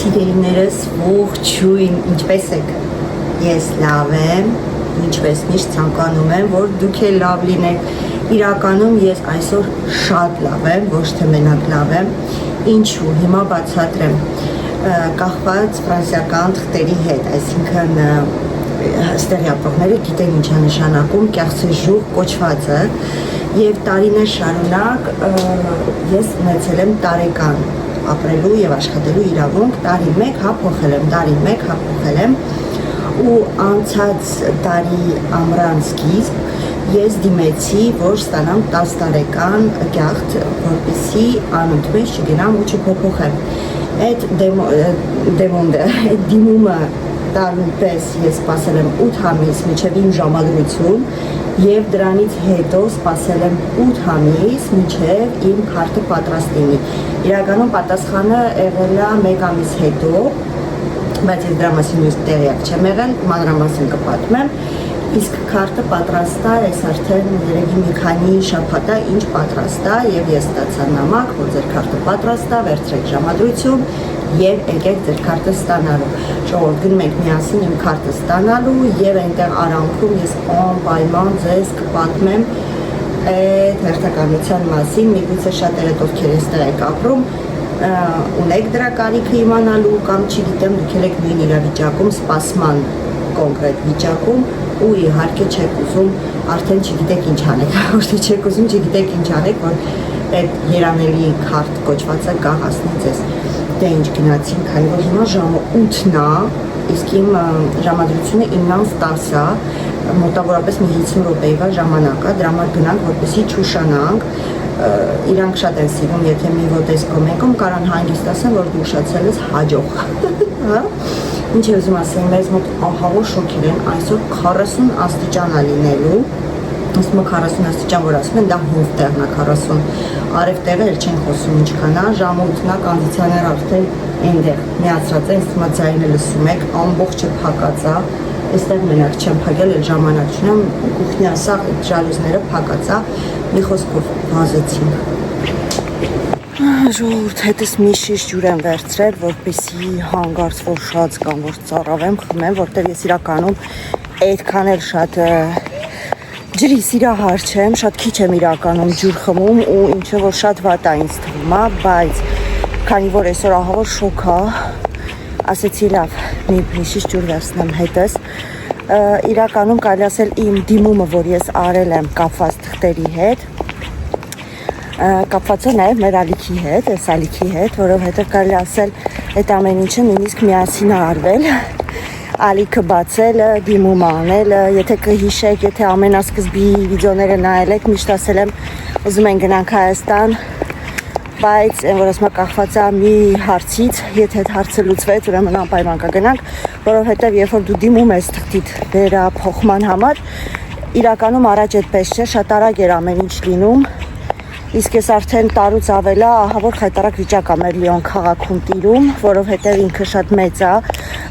Սիրելիներս ողջույն, ինչպես եք, ես լավ եմ, ինչպես միշտ ցանկանում եմ, որ դուք էլ լավ լինեք, իրականում ես այսօր շատ լավ եմ, ոչ թե մենակ լավ եմ, ինչու, հիմա բացատրեմ, կախված ֆրանսիական թղթերի հետ, այսինքն այստեղ ապրողները գիտեն ինչ է նշանակում կեղծեժուղ կոչվածը եւ տարիներ շարունակ ես ունեցել եմ տարեկան ապրելու եւ աշխատելու իրավունք, տարի 1 հափոխել եմ ու անցած տարի ամռան սկիզբ ես դիմեցի, որ ստանամ 10 տարեկան կեղծ, որպեսզի անընդմեջ չգնամ ու չփոփոխեմ։ Այդ դիմումը տարուպես ես սպասել եմ 8 ամիս մինչև իմ ժամադրություն եւ դրանից հետո սպասել եմ 8 ամիս մինչև իմ քարտը պատրաստ լինի։ Իրականում պատասխանը եղել է 1 ամիս հետո, բայց ես դրա մասին միշտ տեղյակ չեմ եղել, մանրամասն կպատմեմ, իսկ քարտը պատրաստ է, ես արդեն երևի մի քանի շաբաթ է ինչ պատրաստ է եւ ես ստացա նամակ, որ ձեր քարտը պատրաստ է, վերցրեք ժամադրություն եւ եկեք ձեր քարտը ստանալու։ Ժողովուրդ գնում ենք միասին իմ քարտը ստանալու եւ այնտեղ արանքում ես անպայման ձեզ կպատմեմ այդ հերթականության մասին, միգուցե շատերը ովքեր այստեղ եք ապրում ունեք դրա կարիքը իմանալու կամ չգիտեմ դուք եք նույն իրավիճակում սպասման կոնկրետ վիճակում ու իհարկե չեք ուզում արդեն չգիտեք ինչ անեք, ոչ թե չեք ուզում չգիտեք ինչ անեք, որ այդ երանելի քարտ կոչվածը կա հասնի ձեզ։ Դե ինչ գնացին, քանի որ հիմա ժամը 8-ն է, իսկ իմ ժամադրությունը 9-ից 10 է, մոտավորապես մի 50 րոպեվա ժամանակ է, դրա համար գնանք, որպեսզի չուշանանք, իրանք շատ են սիրում, եթե մի ոտեսկո մեկում կարան հանգիստ ասեն, որ դու ուշացել ես հաջող, հա։ Ինչ է ուզում ասեմ, մեզ մոտ ահավոր շոկեր են, այսօր 40 աստիճան է լինելու, ասում 40 աստիճան, որ ասում են, դա հով տեղն է 40, արև տեղը էլ չեն խոսում ինչքան է, ժամը 8-ն է, կոնդիցիոները արդեն այնտեղ միացրած են, ասում ձայնը լսում եք, ամբողջը փակած է, այստեղ մենակ չեմ փակել, էլ ժամանակ չունեմ, կուխնյա սաղ ժալյուզները փակած է, մի խոսքով վազեցինք։ Ժողովուրդ հետս մի շիշ ջուր եմ վերցրել, որպեսզի հանգարց որ շած կամ որ ծառավեմ, խմեմ, որտեղ ես իրականում այդքան էլ շատ ջրի սիրահար չեմ, շատ քիչ եմ իրականում ջուր խմում ու ինչը որ շատ վատ է ինձ թվում է, բայց քանի որ այսօր ահավոր շոկ է, ասեցի լավ, մի շիշ ջուր վերցնեմ հետս, իրականում կարելի ասել իմ դիմումը, որ ես արել եմ կապված թղթերի հետ, կապված է նաև մեր ալիքի հետ, այս ալիքի հետ, որովհետև կարելի ասել այդ ամեն ինչը նույնիսկ միասին արվել, ալիքը բացելը, դիմումը անելը, եթե կհիշեք, եթե ամենասկզբի վիդեոները նայել եք, միշտ ասել եմ, ուզում են գնանք Հայաստան, բայց այն որ ասում եմ կախված է մի հարցից, եթե այդ հարցը լուծվեց, ուրեմն անպայման կգնանք, որովհետև երբ որ դու դիմում ես թղթիդ վերափոխման համար, իրականում առաջ այդպես չէ, շատ արագ էր ամեն ինչ լինում, իսկ ես արդեն տարուց ավել է, ահավոր խայտարակ վիճակ է մեր Լիոն քաղաքում տիրում, որովհետև ինքը շատ մեծ է,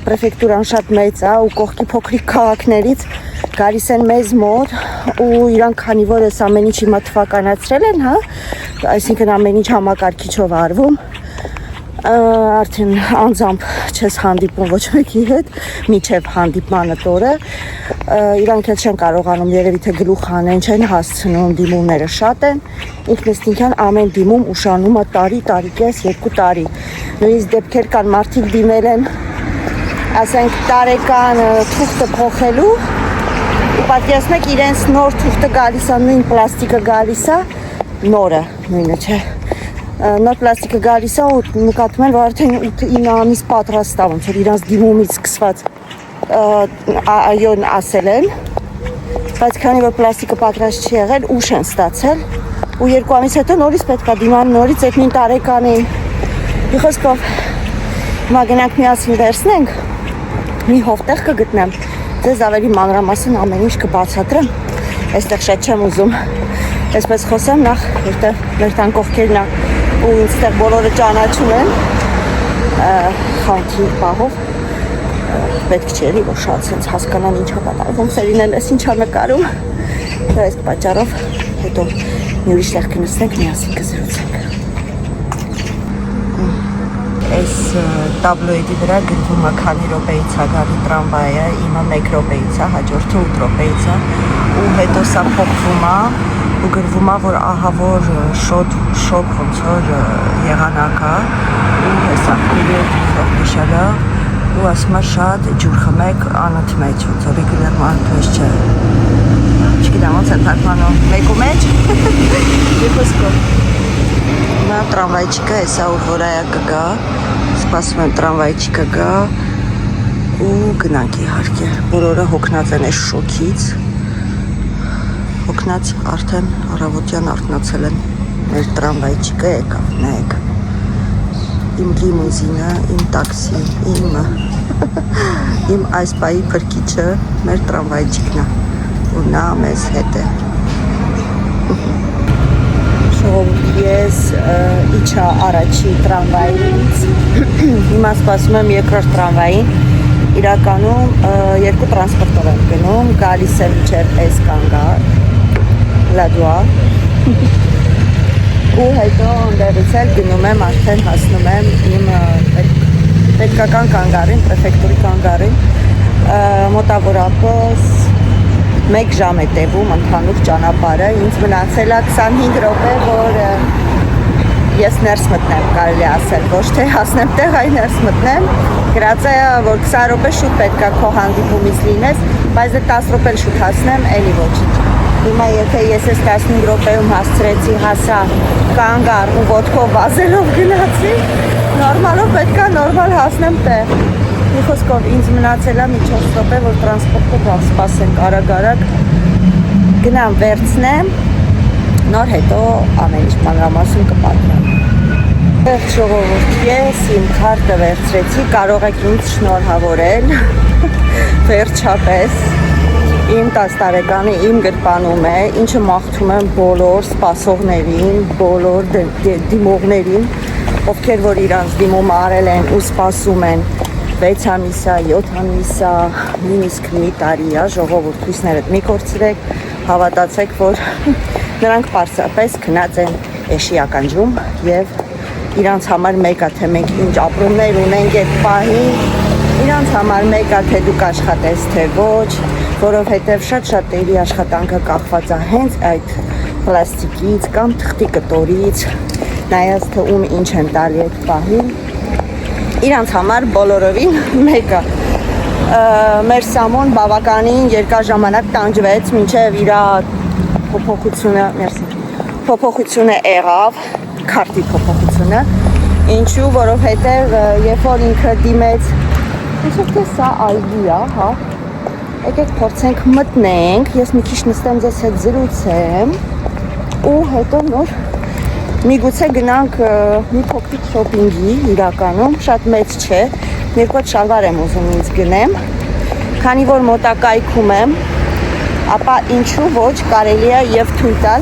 պրեֆեկտուրան շատ մեծ է ու կողքի փոքրիկ քաղաքներից գալիս են մեզ մոտ ու իրանք քանի որ այս ամեն ինչ հիմա թվականացրել են, հա, այսինքն ամեն ինչ համակարգիչով արվում, արդեն անձամբ չես հանդիպում ոչ մեկի հետ, միջև հանդիպմանը տորը, իրանք էլ չեն կարողանում երևի թե գլուխ անեն, չեն հասցնում, դիմումները շատ են, ինքնըստինքյան ամեն դիմում ուշանում է տարի, տարիկես, 2 տարի, նույնիսկ դեպքեր կան մարդիկ դիմել են, ասենք տարեկան թուղթը փոխելու, ու պատկերացնեք իրենց նոր թուղթը գալիս է, նույն պլաստիկը գալիս է, նորը, նույնը չէ, նոր պլաստիկը գալիս է ու նկատում են, որ արդեն 8-9 ամիս պատրաստ է, ոնց որ իրանց դիմումից սկսված այոն ասել են, բայց քանի որ պլաստիկը պատրաստ չի եղել, ուշ են ստացել ու 2 ամիս հետո նորից պետք է դիման նորից այդ նույն տարեկանին, մի խոսքով հիմա գնանք միասին վերցնենք, մի հովտեղ կգտնեմ, ձեզ ավելի մանրամասն ամեն ինչ կբացատրեմ, այստեղ շատ չեմ ուզում, այսպես խոսեմ նախ, որտեղ մեր տան կողքերն է ու ինձտեղ բոլորը ճանաչում են խանթի պահով, պետք չէ էլի, որ շատ սենց հասկանան ինչա կատարվում, սերինել ես ինչա նկարում, այս պատճառով հետո մի ուրիշ տեղ կնստենք, միասին կզրուցենք։ այս տաբլոյդի վրա գրվում է քանի րոպեից է գալի տրամվայը, իմը 1 րոպեից է, հաջորդը 8 րոպեից է, ու հետո սա փոխվում է ու գրվում է, որ ահա որ շոկ ոնց որ եղանակ է, ու հեսա քույրը նշելը, ու ասում է շատ ջուր խմեք անընդմեջ, ոնց որ ռեգուլյար անընդմեջ չէ։ Չգիտեմ ոնց է թարգմանում, մեկու մեջ, եպոսկով։ Նա տրամվայչիկը հեսա ու որայա կգա, սպասում եմ տրամվայչիկը գա ու գնանք իհարկե, բոլորը հոգնած են այս շոքից, հոգնած արդեն առավոտյան արթնացել են, մեր տրամվայչիկը եկավ, նայեք, իմ լիմուզինը, իմ տաքսի, իմ այս պայի փրկիչը մեր տրամվայչիկն է ու նա մեզ հետ է։ Ժողովուրդ, ես իջա առաջի տրամվայից, հիմա սպասում եմ երկրորդ տրամվային, իրականում 2 տրանսպորտով եմ գնում, գալիս եմ մինչև այս կանգա, լադուա, ու հետո ընդեղից էլ գնում եմ, արդեն հասնում եմ իմ պետքական կանգարին, պրեֆեկտուրի կանգարին, մոտավորապես 1 ժամ է տևում ընդհանուր ճանապարհը, ինձ մնացել է 25 րոպե, որ ես ներս մտնեմ, կարելի ասել, ոչ թե հասնեմ տեղ, այլ ներս մտնեմ, գրած է, որ 20 րոպե շուտ պետք է քո հանդիպումից լինես, բայց դե 10 րոպե շուտ հասնեմ, էլի ոչինչ։ Հիմա եթե ես այս 15 րոպեում հասցրեցի, հասա կանգար ու ոտքով վազելով գնացի, նորմալով պետք է նորմալ հասնեմ տեղ։ Մի խոսքով ինձ մնացել է մի 4 րոպե, որ տրանսպորտով սպասենք արագ-արագ գնամ վերցնեմ, նոր հետո ամեն ինչ մանրամասն կպատմեմ։ Վերջ ժողովուրդ, ես իմ քարտը վերցրեցի, կարող եք ինձ շնորհավորել, վերջապես իմ 10 տարեկանի իմ գրպանում է, ինչը մաղթում եմ բոլոր սպասողներին, բոլոր դիմողներին, ովքեր որ իրանց դիմում արել են ու սպասում են 6 ամիսա, 7 ամիսա, նույնիսկ մի տարի է, ժողովուրդ հույսներդ մի կորցրեք, հավատացեք, որ նրանք պարզապես քնած են էշի ականջում և իրանց համար մեկ է, թե մենք ինչ ապրումներ ունենք այդ պահին, իրանց համար մեկ է, թե դուք աշխատես, թե ոչ, որովհետև շատ-շատերի աշխատանքը կախված է հենց այդ պլաստիկից կամ թղթի կտորից, նայած թե ում ինչ են տալի այդ պահին, իրանց համար բոլորովին մեկը մեր սամոն բավականին երկար ժամանակ տանջվեց մինչև իր փոփոխությունը եղավ, քարտի փոփոխությունը, ինչու, որովհետև երբ որ ինքը դիմեց, ինչով թե սա այգի է, հա, եկեք փորձենք մտնենք, ես մի քիչ նստեմ ձեզ հետ զրուցեմ ու հետո նոր միգուցե գնանք մի փոքրիկ շոփինգի, իրականում, շատ մեծ չէ, երկու հատ շալվար եմ ուզում ինձ գնեմ, քանի որ մոտակայքում եմ, ապա ինչու ոչ կարելի է և թույլ տալ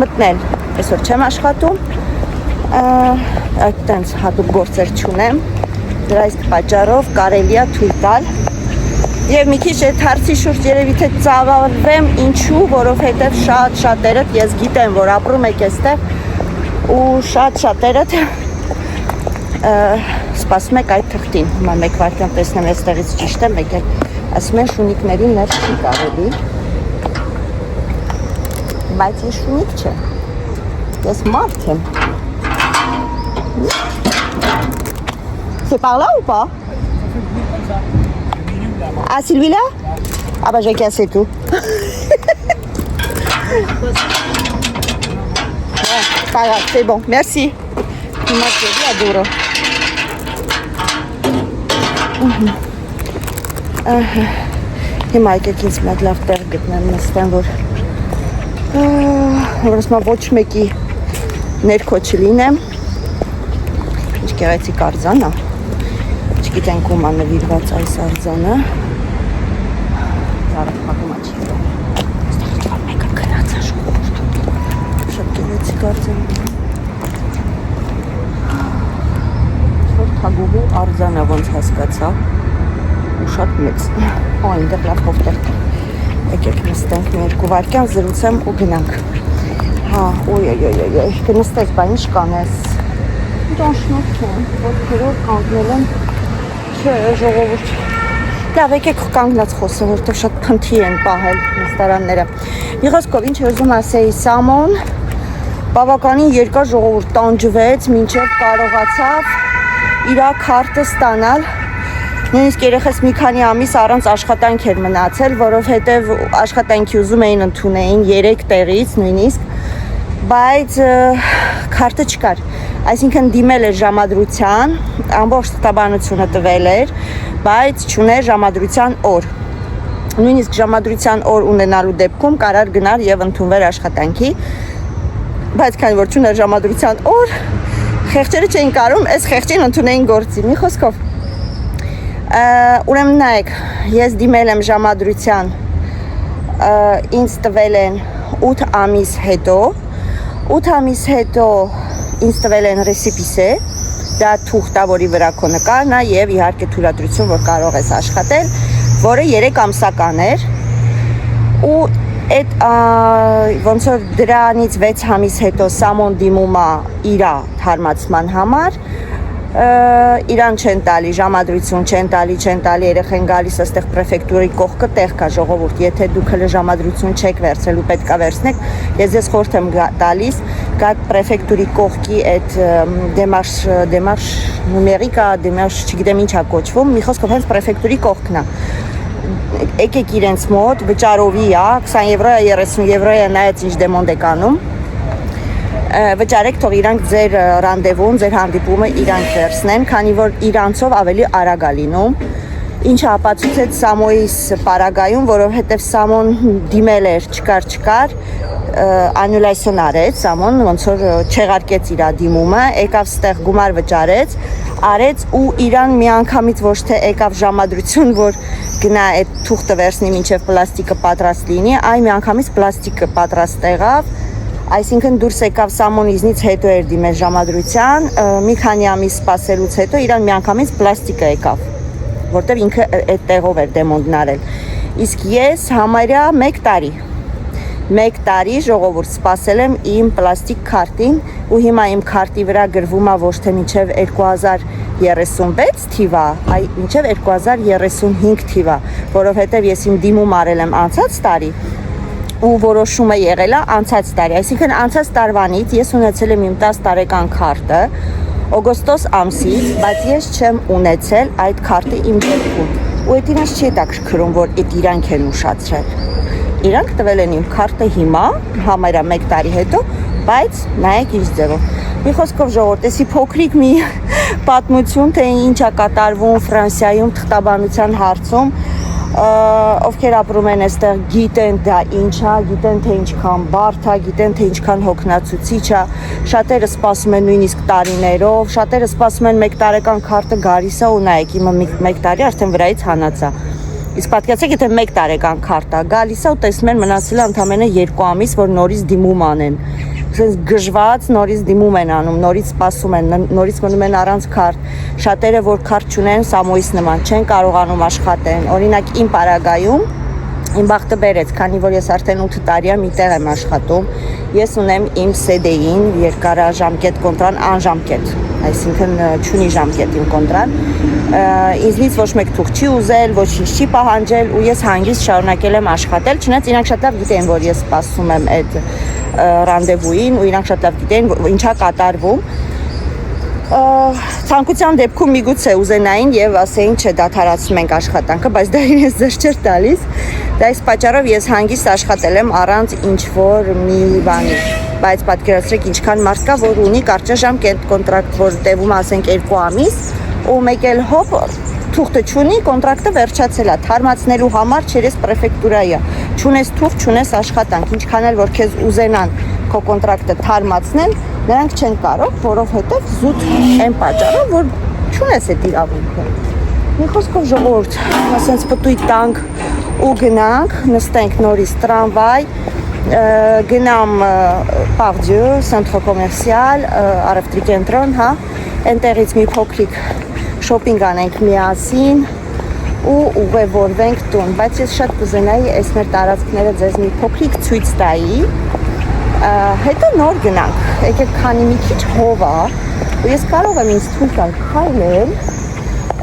մտնել, այսօր չեմ աշխատում, այդտենց հատուկ գործեր չունեմ, դրա իսկ պատճառով կարելի է թույլ տալ և մի քիչ այդ հարցի շուրջ երևի թե ծավալվեմ, ինչու, որովհետև շատ-շատերդ ես գիտեմ, որ ապրում եք այստեղ ու շատ-շատերդ սպասում եք այդ թղթին, հիմա մեկ վայրկյան տեսնեմ այստեղից ճիշտ եմ, եկել ասում են շունիկների ներս չի կարելի, բայց ես շունիկ չէ, ես մարդ եմ, c'est par là ou pas? Ah, celui-là? Ah bah j'ai cassé tout. Ouais, pas grave, c'est bon, merci. Moi je dis adoro. Հիմա եկեք ինձ մեկ լավ տեղ գտնեմ, նստեմ, որ ասում ոչ մեկի ներքո չլինեմ, ինչ գեղեցիկ արձան է, չգիտենք ում է նվիրված այս արձանը, Արդ փակում է չի եղել, այստեղ ինչ-որ մեկը գնաց է ժողովուրդ, շատ գեղեցիկ արձան, ինչ-որ թագուհու արձանը ոնց հասկացա, ու շատ մեծ, այնտեղ լավ հովտեղ կա, եկեք նստենք մի երկու վայրկյան, զրուցեմ ու գնանք, հա, ոյ, կնստես, բա ինչ կանես, Իրան շնորհքն, ոտքերով կանգնել եմ, չէ, ժողովուրդ։ Լավ, եկեք կանգնած խոսեմ, որտեղ շատ փնթի են պահել նստարանները։ Մի խոսքով, ինչ ուզում ասեի, Սամոն բավականին երկար ժողովուրդ տանջվեց, մինչև կարողացավ իր քարտը ստանալ։ Նույնիսկ երեխես մի քանի ամիս առանց աշխատանք էր մնացել, որովհետև աշխատանքի ուզում էին ընդունեին 3 տեղից նույնիսկ, բայց քարտը չկար։ Այսինքն դիմել էր ժամադրության, ամբողջ թղթաբանությունը տվել էր, բայց չուներ ժամադրության օր։ Նույնիսկ ժամադրության օր ունենալու դեպքում կարար գնար եւ ընդունվեր աշխատանքի, բայց քանի որ չուներ ժամադրության օր, խեղճերը չէին կարում այս խեղճին ընդունեին գործի։ Մի խոսքով ուրեմն նայեք, ես դիմել եմ ժամադրության, ինձ տվել են 8 ամիս հետո, 8 ամիս հետո ինձ տվել են ռեսիպիսե, դա թուղթ է, որի վրա քո նկարն է եւ իհարկե թույլատրություն, որ կարող ես աշխատել, որը 3 ամսական էր ու այդ ոնց որ դրանից 6 ամիս հետո Սամոն դիմում է իր թարմացման համար, իրան չեն տալի, ժամադրություն չեն տալի, երեխեն գալիս այստեղ պրեֆեկտուրի կողքը տեղ կա ժողովուրդ, եթե դուք հələ ժամադրություն չեք վերցրել ու պետք է վերցնեք, ես խորհուրդ եմ տալիս, կա պրեֆեկտուրի կողքի այդ դեմարշ նումերիկա, դեմարշ չգիտեմ ինչա կոչվում, մի խոսքով հենց պրեֆեկտուրի կողքն է։ Եկեք իրենց մոտ, վճարովի է, 20 եվրո է, 30 եվրո է, նայած ինչ դեմոնդ եք անում, վճարեք, թող իրանք ձեր ռանդևուն, ձեր հանդիպումը իրանք վերցնեն, քանի որ իրանցով ավելի արագ է լինում, ինչը ապացուցեց Սամոյիս պարագայում, որովհետև Սամոն դիմել էր, չկար, անյուլյացիոն արեց, Սամոն ոնց որ չեղարկեց իր դիմումը, եկավ ստեղ գումար վճարեց, արեց ու իրան միանգամից ոչ թե եկավ ժամադրություն, որ գնա այդ թուղթը վերցնի մինչև պլաստիկը պատրաստ լինի, այ միանգամից պլաստիկը պատրաստ եղավ, այսինքն դուրս եկավ Սամոն իզնից հետո էր դիմել ժամադրության, մի քանի ամիս սպասելուց հետո իրան միանգամից պլաստիկը եկավ, որտեղ ինքը այդ տեղով էր դեմոնդն արել, իսկ ես համարյա 1 տարի ժողովուրդ սպասել եմ իմ պլաստիկ քարտին ու հիմա իմ քարտի վրա գրվում է ոչ թե մինչև 2036 թիվա, այլ մինչև 2035 թիվա, որովհետև ես իմ դիմում արել եմ անցած տարի ու որոշումը եղել է անցած տարի, այսինքն անցած տարվանից ես ունեցել եմ իմ 10 տարեկան քարտը օգոստոս ամսից, բայց ես չեմ ունեցել այդ քարտը իմ դեպքում ու այդ իրանց չի հետաքրքրում, որ այդ իրանք են ուշացրել Իրանք տվել են իմ քարտը հիմա, համարյա 1 տարի հետո, բայց նայեք ինչ ձևով։ Մի խոսքով ժողովուրդ, էսի փոքրիկ մի պատմություն, թե ինչա կատարվում Ֆրանսիայում թղթաբանության հարցում, ովքեր ապրում են այստեղ գիտեն դա ինչա, գիտեն թե ինչքան բարդ է, գիտեն թե ինչքան հոգնածուցիչ է, շատերը սպասում են նույնիսկ տարիներով, շատերը սպասում են 1 տարեկան քարտը գալիս է ու նայեք, իմը 1 տարի արդեն վրայից հանած է։ Իսկ պատկերացրեք, եթե 1 տարեկան քարտա գալիս է ու տեսնում են մնացել է ընդամենը 2 ամիս, որ նորից դիմում անեն։ Այսինքն գժված նորից դիմում են անում, նորից սպասում են, նորից մնում են առանց քարտ։ Շատերը, որ քարտ չունեն, Սամոյիս նման չեն կարողանում աշխատեն։ Օրինակ իմ պարագայում իմ բախտը բերեց, քանի որ ես արդեն 8 տարի մի տեղ եմ աշխատում։ Ես ունեմ իմ CD-ին, երկարաժամկետ կոնտրան անժամկետ, այսինքն չունի ժամկետ իմ կոնտրան։ Ինձնից ոչ մեկ թուղթ չի ուզել, ոչինչ չի պահանջել ու ես հանգիստ շարունակել եմ աշխատել, չնայած իրանք շատ լավ գիտեն, որ ես սպասում եմ այդ ռանդևուին ու իրանք շատ լավ գիտեն, ինչա կատարվում։ Ցանկության դեպքում միգուցե ուզենային եւ ասեին, չէ, դադարացնում ենք աշխատանքը, բայց դա ինձ ձեր չէր տալիս։ Դա այս պատճառով ես հանգիստ աշխատել եմ առանց ինչ որ մի բանի, բայց պատկերացրեք ինչքան մարդ կա, որ ունի կարճաժամկետ կոնտրակտ, որ տևում ասենք 2 ամիս, ու մեկ էլ հոп թուղթը չունի, կոնտրակտը վերջացել է, թարմացնելու համար չերես պրեֆեկտուրայի, չունես թուղթ, չունես աշխատանք, ինչքան էլ որ քեզ ուզենան քո կոնտրակտը թարմացնեն, նրանք չեն կարող, որովհետև զուտ այն պատճառով, որ չունես այդ իրավունքը։ Մի խոսքով ժողովուրդ, ասենց պտույտ տանք ու գնանք, նստենք նորից տրամվայ, գնամ Pardieu, Centre Commercial, առևտրի կենտրոն, հա, այնտեղից մի փոքրիկ շոփինգ անենք միասին ու ուղևորվենք տուն, բայց ես շատ կուզենայի այս մեր տարածքները ձեզ մի փոքրիկ ցույց տայի, հետո նոր գնանք, եկեք քանի մի քիչ հով է, ու ես կարող եմ ինձ թույլ տալ քայլել,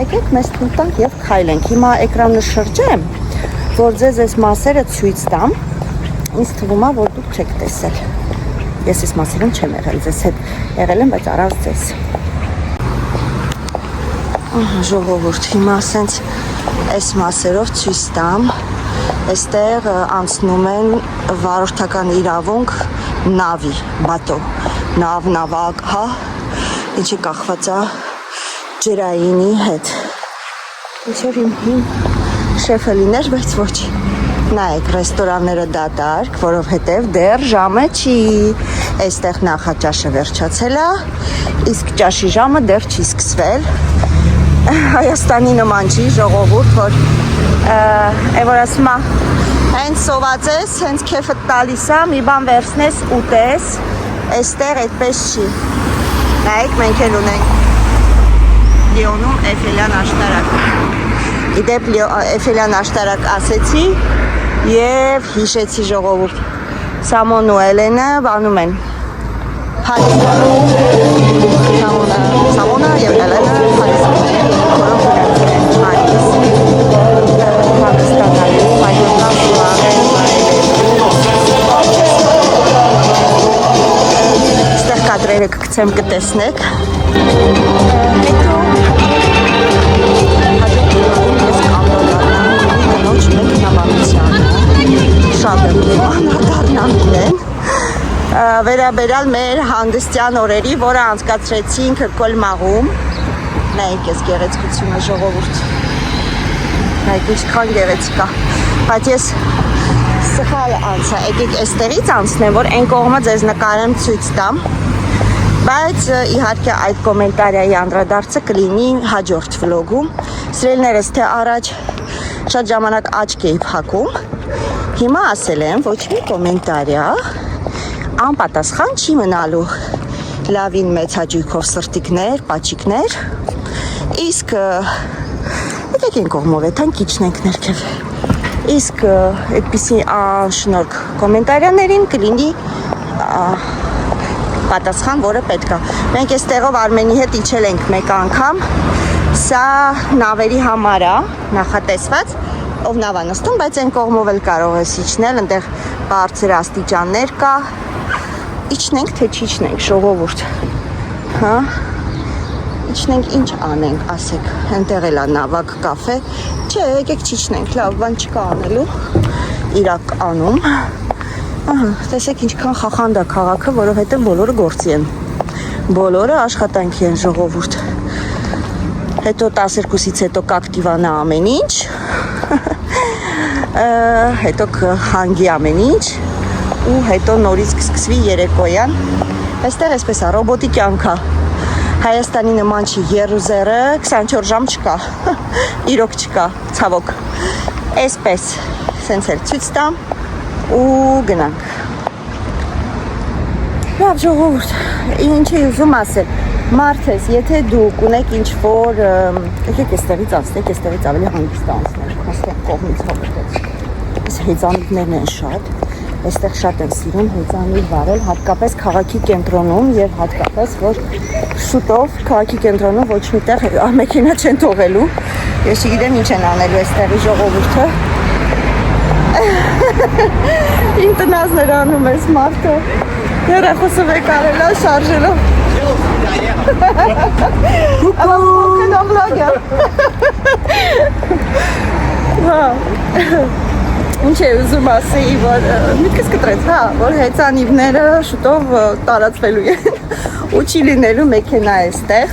եկեք մեզ թույլ տանք եւ քայլենք։ Հիմա էկրանը շրջեմ, որ ձեզ այս մասերը ցույց տամ, ինձ թվում է, որ դուք չեք տեսել։ Ես այս մասերում չեմ եղել, ձեզ հետ եղել եմ, բայց առանց ձեզ։ Ահա ժողովուրդ, հիմա ասենց այս մասերով ցույց տամ, այստեղ անցնում են վարորդական իրավունք նավի, բատո, նավակ, հա, ինչի կախված է ջրայինի հետ։ Ինչեր իմ շեֆը լիներ, բայց ոչ։ Նայեք, ռեստորանները դատարկ, որովհետև դեռ ժամը չի։ Այստեղ նախաճաշը վերջացել է, իսկ ճաշի ժամը դեռ չի սկսվել։ Հայաստանի նման չի, ժողովուրդ, որ որ ասում է, հենց սոված ես, հենց քեֆը տալիս է, մի բան վերցնես ուտես, այստեղ այդպես չի։ Նայեք, մենք էլ ունենք Լիոնում Էյֆելյան աշտարակ։ Իդեպ Էյֆելյան աշտարակ ասեցի և հիշեցի ժողովուրդ։ Սամոն ու Էլենը բանում են Փարիզում, Սամոնը և Էլենը Փարիզում են, որոնք իրացել են Փարիզ, Հանգստանալու, Մայորկա, Սուարեն, այստեղ կադրերը կգցեմ կտեսնեք։ Հետո հաջորդ մեքենաբանությանը շատ եմ անդրադառնալ իրեն վերաբերյալ մեր հանգստյան օրերի, որը անցկացրեցինք Կոլմաղում։ Նայեք ես գեղեցկությունը ժողովուրդ։ Նայեք ինչքան գեղեցիկ է։ Բայց ես սխալ անցա, եկեք այստեղից անցնեմ, որ այն կողմը ձեզ նկարեմ ցույց տամ։ Բայց իհարկե այդ կոմենտարիայի անդրադարձը կլինի հաջորդ վլոգում։ Սիրելիներս, թե առաջ շատ ժամանակ աչք էի փակում, հիմա ասել եմ ոչ մի կոմենտարիա անպատասխան չի մնալու։ Լավին մեծ հաճույքով սրտիկներ, պաչիկներ, իսկ եկեք են կողմով է, թանք իջնենք ներքև։ Իսկ այդպիսի անշնորհք կոմենտարիաներին կլինի պատասխան, որը պետք է։ Մենք այստեղով Արմենի հետ իջել ենք մեկ անգամ, սա նավերի համար է, նախատեսված, ով նավ է նստում, բայց այն կողմով էլ կարող ես իջնել, այնտեղ բարձր աստիճաններ կա։ Իջնենք, թե չիջնենք, ժողովուրդ։ Հա։ Իջնենք, ինչ անենք, ասեք, այնտեղ էլ է նավակ կաֆե։ Չէ, եկեք չիջնենք, լավ, բան չկա անելու իրականում։ Ահա, տեսեք ինչքան խախանդ է քաղաքը, որովհետև բոլորը գործի են։ Բոլորը աշխատանքի են, ժողովուրդ։ Հետո 12-ից հետո կակտիվանա ամեն ինչ։ Հետո կհանգի ամեն ինչ։ Ու հետո նորից կսկսվի երեկոյան։ Այստեղ այսպես է, ռոբոտի կյանք է։ Հայաստանի նման չի, Երուսերը 24 ժամ չկա։ Իրոք չկա, ցավոք։ Այսպես, սենց էլ ցույց տամ ու գնանք։ Լավ ժողովուրդ, ինչի ուզում ասել, մարդես, եթե դուք ունեք ինչ-որ, եկեք այստեղից անցնեք, այստեղից ավելի հանգիստ անցնեք, այստեղ կողմից հողտեց։ Այս հեծանիվներն են շատ, այստեղ շատ են սիրում հեծանիվ վարել, հատկապես քաղաքի կենտրոնում և հատկապես, որ շուտով քաղաքի կենտրոնում ոչ միտեղ մեքենա չեն թողելու, ես չգիտեմ ինչ են անելու այստեղի ժողովուրդը։ Իմ տնազներ անում ես մարդը, հեռախոսը վեկ արելա շարժելով։ Կնող լագյար։ Ինչ է ուզում ասեի, որ միտքս կտրեց, հա, որ հեծանիվները շուտով տարածվելու են ու չի լինելու մեքենա այստեղ։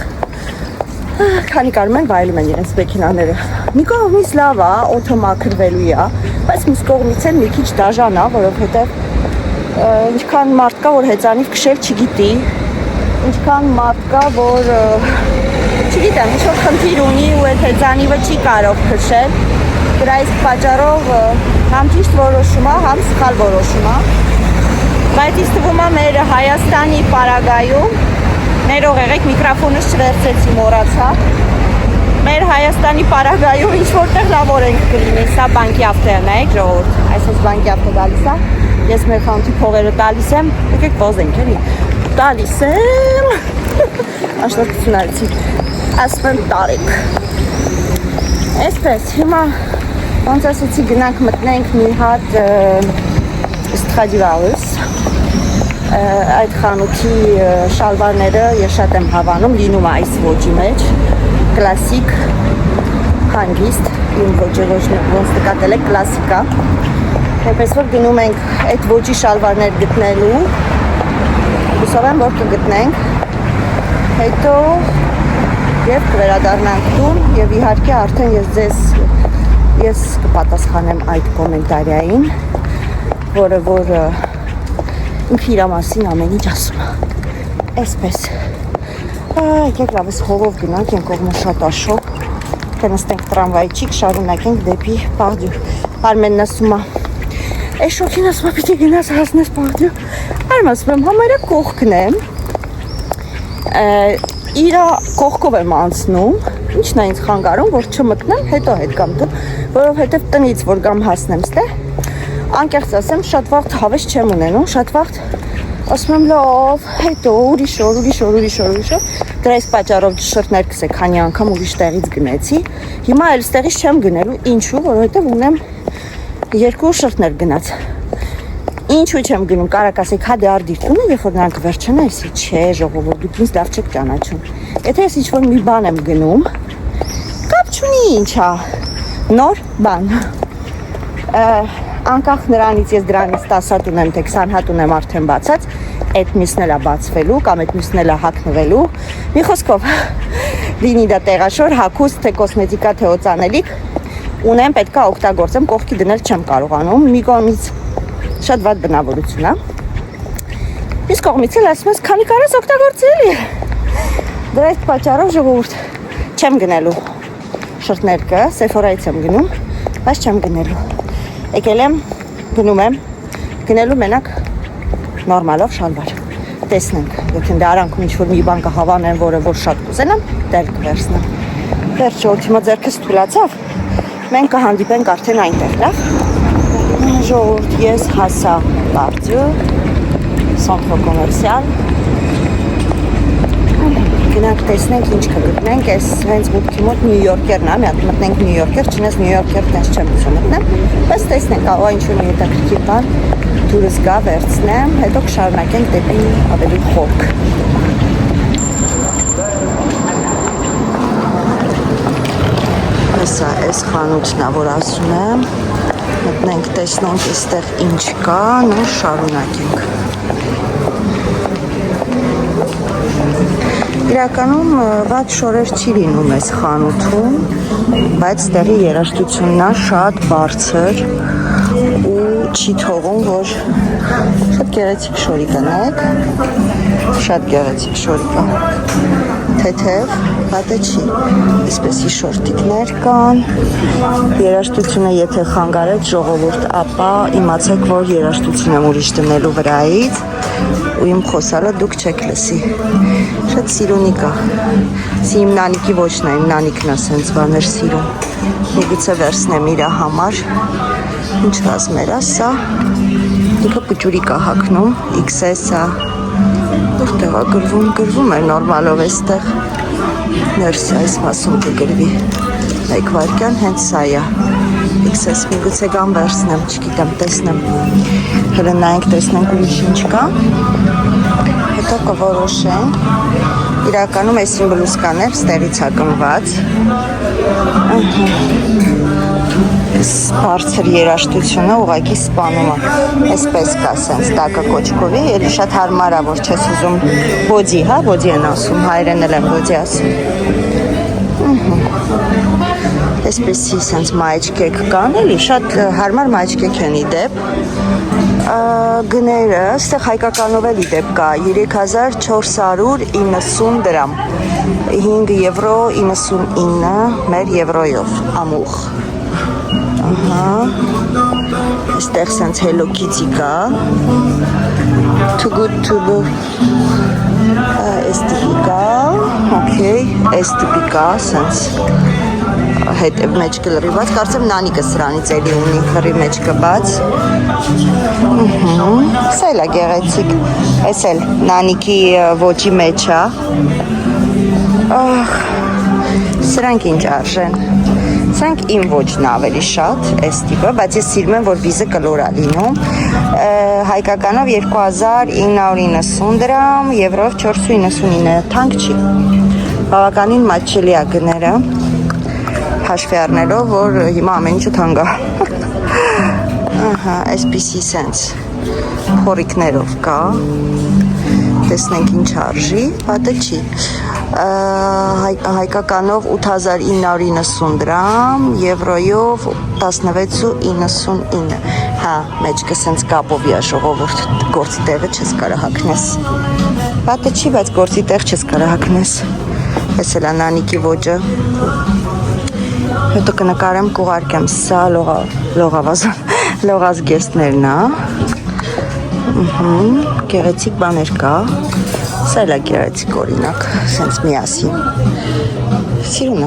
Քանի կարում են վայելում են իրենց մեքենաները։ Մի կողմից լավ է, օդը մաքրվելու է, բայց մյուս կողմից էլ մի քիչ դաժան է, որովհետև ինչքան մարդ կա, որ հեծանիվ քշել չգիտի, ինչքան մարդ կա, որ չգիտեմ, ինչ-որ խնդիր ունի ու այդ հեծանիվը չի կարող քշել, դրա իսկ պատճառով համ ճիշտ որոշում է, համ սխալ որոշում է, բայց ինձ թվում է մեր Հայաստանի պարագայում, ներող եղեք, միկրոֆոնս չվերցեցի, մոռացա, մեր Հայաստանի պարագայում ինչ-որտեղ լավ օրենք կլինի, սա բանկի ավտոն է, ժողովուրդ, այսպես բանկի ավտո գալիս է, ես մեր խանութի փողերը տալիս եմ, եկեք վազենք, էլի, տալիս եմ, աշտարակություն արեցի, ասում եմ տարեք։ Այսպես, հիմա ոնց ասեցի գնանք մտնենք մի հատ Stradivarius, այդ խանութի շալվարները ես շատ եմ հավանում, լինում է այս ոճի մեջ, կլասիկ, հանգիստ, իմ ոճը ոնց նկատել եք, կլասիկա, այնպես որ գնում ենք այդ ոճի շալվարներ գտնելու, հուսով եմ, որ կգտնենք, հետո և կվերադառնանք տուն և իհարկե արդեն ես կպատասխանեմ այդ կոմենտարիային, որը որ ինքը իրա մասին ամեն ինչ ասում է, այսպես, եկեք լավս հովով գնանք, են կողմը շատ աշոկ, կնստենք տրամվայիչիկ, շարունակենք դեպի Պարդյու, Արմենն ասում է, այս շոքին ասում է, պիտի գնաս հասնես Պարդյու, Արմ ասում եմ, համարյա կողքն եմ, իրա կողքով եմ անցնում, ինչն է ինձ խանգարում, որ չմտնեմ, հետո հետ կամ տուն, որովհետև տնից, որ գամ հասնեմ ստե, անկեղծ ասեմ, շատ վաղ հավես չեմ ունենում, շատ վաղ ասում եմ լավ, հետո ուրիշ օր, դրա այս պատճառով շրթներքս է քանի անգամ ուրիշ տեղից գնեցի, հիմա էլ ստեղից չեմ գնելու, ինչու, որովհետև ունեմ 2 շրթներ գնաց, ինչու չեմ գնում, կարակ ասեք, հա դե արդիր տունը, երբ որ նրանք վերջանա, էսի չէ, ժողովուրդ, դուք ինձ լավ չեք ճանաչում, եթե ես ինչ-որ մի բան եմ գնում, կապ չունի ինչա, նոր բան, անկախ նրանից ես դրանից 10 հատ ունեմ, թե 20 հատ ունեմ արդեն բացած, այդ մյուսն էլ է բացվելու կամ այդ մյուսն էլ է հագնվելու, մի խոսքով, լինի դա տեղաշոր, հագուստ, թե կոսմետիկա, թե օծանելիք, ունեմ, պետք է օգտագործեմ, կողքի դնել չեմ կարողանում, մի կողմից շատ վատ բնավորություն է, իսկ կողմից էլ ասում ես, քանի կարաս օգտագործել է, դրա այդ պատճառով ժողովուրդ չեմ գնելու շրթներկը, Sephora-ից եմ գնում, բայց չեմ գնելու Եկել եմ, գնում եմ, գնելու մենակ նորմալով շալվար, տեսնենք, եթե դե արանքում ինչ-որ մի բան կհավանեմ, որը որ շատ կուզենամ, դել կվերցնեմ, վերջ ժողովուրդ հիմա ձեռքս թուլացավ, մենք կհանդիպենք արդեն այնտեղ, լավ, ժողովուրդ ես հասա Պարդյու, Centre Commercial, գնանք տեսնենք ինչ կգտնենք, ես հենց մուտքի մոտ Նյու Յորքերն է, մի հատ մտնենք Նյու Յորքեր, չնես Նյու Յորքեր տենց չեմ ուզում մտնեմ, բայց տեսնենք, ահա ինչ-որ մի հետաքրքիր բան դուրս գա վերցնեմ, հետո կշարունակենք դեպի ավելի խորք։ Հեսա այս խանութն է, որ ասում եմ, մտնենք տեսնենք այստեղ ինչ կա, նոր շարունակենք։ Իրականում վատ շորեր չի լինում այս խանութում, բայց տեղի երաժշտությունն է շատ բարձր ու չի թողում, որ շատ գեղեցիկ շորի կանեք, շատ գեղեցիկ շորի կա, թեթև, վատը չի, իսպեսի շորտիկներ կան, երաժշտությունը եթե խանգարեց ժողովուրդ, ապա իմացեք, որ երաժշտություն եմ ուրիշ դնելու վրայից, ու իմ խոսալը դուք չեք լսի, շատ սիրունի կա, իմ նանիկի ոչն է, իմ նանիկն է սենց բաներ սիրում, միգուցե վերցնեմ իրա համար, ինչ ռազմեր է սա, ինքը պուճուրի կա հակնում, XS-ա, որտեղ է գրվում է նորմալով էստեղ, ներսի այս մասում կգրվի, մեկ վարկյան հենց սա է, XS միգուցե գամ վերցնեմ, չգիտեմ, տեսնեմ, հրնայինք տեսնենք ուրիշ ինչ կա, հետո կորոշենք, իրականում այսին բլուսկաներ ստեղից հակնված, բարձր երաժշտությունը ուղղակի սպանում է, այսպես կա սենց տակը կոչկովի, էլի շատ հարմար է, որ չես ուզում բոդի, հա, բոդի են ասում, հայերեն էլ եմ բոդի ասում, այսպեսի սենց մայջկեք կան, էլի շատ հարմար մայջկեք են իդեպ, գները, ստեղ հայկականով էլ իդեպ կա, 3490 դրամ, 5 եվրո 99 մեր եվրոյով, ամուղ, այստեղ սենց Hello Kitty կա, Too Good To Be, այս տիպի կա, okay, այս տիպի կա, սենց, հետև մեջքը լրիված, կարծեմ նանիկը սրանից էլի ունի լրի մեջքը բաց, սա էլ է գեղեցիկ, այս էլ նանիկի ոճի մեջ է, Սրանք ինչ արժեն։ Սրանք իմ ոճն ավելի շատ, այս տիպը, բայց ես սիրում եմ, որ վիզը կլոր է լինում։ Հայկականով 2990 դրամ, եվրով 499, թանկ չի։ Բավականին մատչելի է գները, հաշվի առնելով, որ հիմա ամեն ինչը թանկ է։ Ահա, այսպիսի սենց փորիկներով կա։ Տեսնենք ինչ արժի, պատը չի։ Հայկականով 8990 դրամ, եվրոյով 16.99։ Հա, մեջքը սենց կապովի է ժողովուրդ, գործի տեղը չես կարա հագնես։ Պատը չի, բայց գործի տեղ չես կարա հագնես։ Ես էլ անանիքի ոճը։ Հետո կնկարեմ կուղարկեմ, սա լողազգեստներն է։ Գեղեցիկ բաներ կա։ Սա էլ է գեղեցիկ օրինակ, սենց միասին։ Սիրուն է,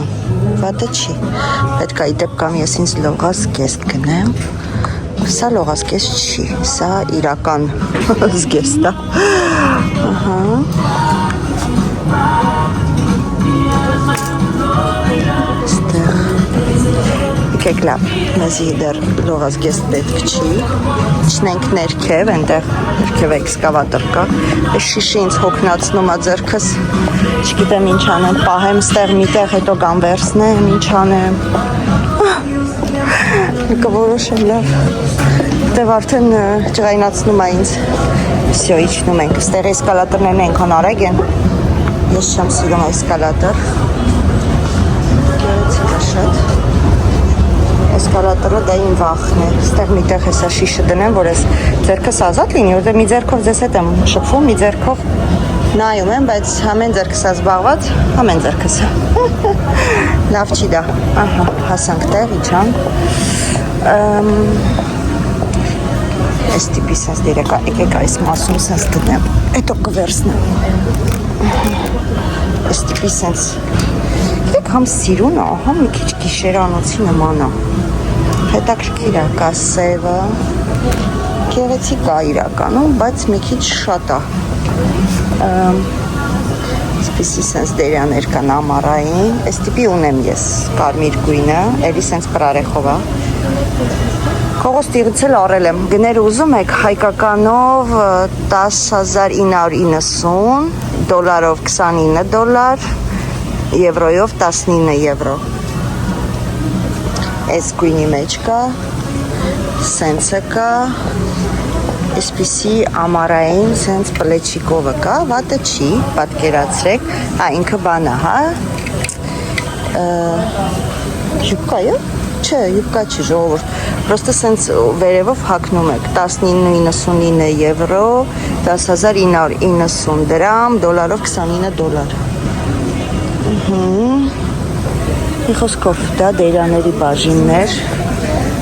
վատը չի։ Պետք է իդեպ կամ ես ինձ լողազգեստ գնեմ։ Սա լողազգեստ չի, սա իրական զգեստ է։ Եկեք լավ, մեզի դեռ լողազգեստ պետք չի։ Չնենք ներքև, այնտեղ ներքև էքսկավատոր կա։ Այս շիշը ինձ հոգնացնում է ձեռքս։ Չգիտեմ ինչ անեմ, պահեմ ստեղ միտեղ, հետո կամ վերցնեմ, ինչ անեմ։ Կորոշեմ լավ։ Դեվ արդեն ջղայնացնում է ինձ։ Всё, իջնում ենք։ Ստեղ էսկալատորներն այնքան արագ են։ Ես չեմ սիրում էսկալատոր։ Գեղեցիկ է շատ։ Էսկալատորը դա իմ վախն է։ Ստեղ միտեղ հեսա շիշը դնեմ, որ ես ձեռքս ազատ լինի, որտեղ մի ձեռքով ձեզ հետ եմ շփվում, մի ձեռքով նայում եմ, բայց ամեն ձեռքս զբաղված, ամեն ձեռքս։ Լավ չի դա։ Ահա, հասանք տեղ, իջանք։ Այս տիպի սենց դերեկա, եկեք այս մասում սենց դնեմ, հետո կվերցնեմ։ Այս տիպի սենց, եք համ սիրուն է, համ մի քիչ գիշերանոցի նման է։ Հետաքրքիր է, կա սևը, գեղեցիկ է իրականում, բայց մի քիչ շատ է։ Այսպիսի սենց դերյաներ կան ամառային, այս տիպի ունեմ ես, կարմիր գույնը, էլի սենց պրարեխով է։ Կողոստիղից էլ առել եմ, գներ ուզում եք հայկականով 10.990, դոլարով 29 դոլար, եվրոյով 19 եվրո։ Այս գույնի մեջ կա, սենցը կա, այսպիսի ամառային սենց պլեչիկովը կա, վատը չի, պատկերացրեք, հա ինքը բանը, հա, յուբկա է, չէ, յուբկա չի ժողովուրդ, պրոստը սենց վերևով հակնում եք, 19.99 եվրո, 10.990 դրամ, դոլարով 29 դոլար։ Մի խոսքով դա դերաների բաժիններ,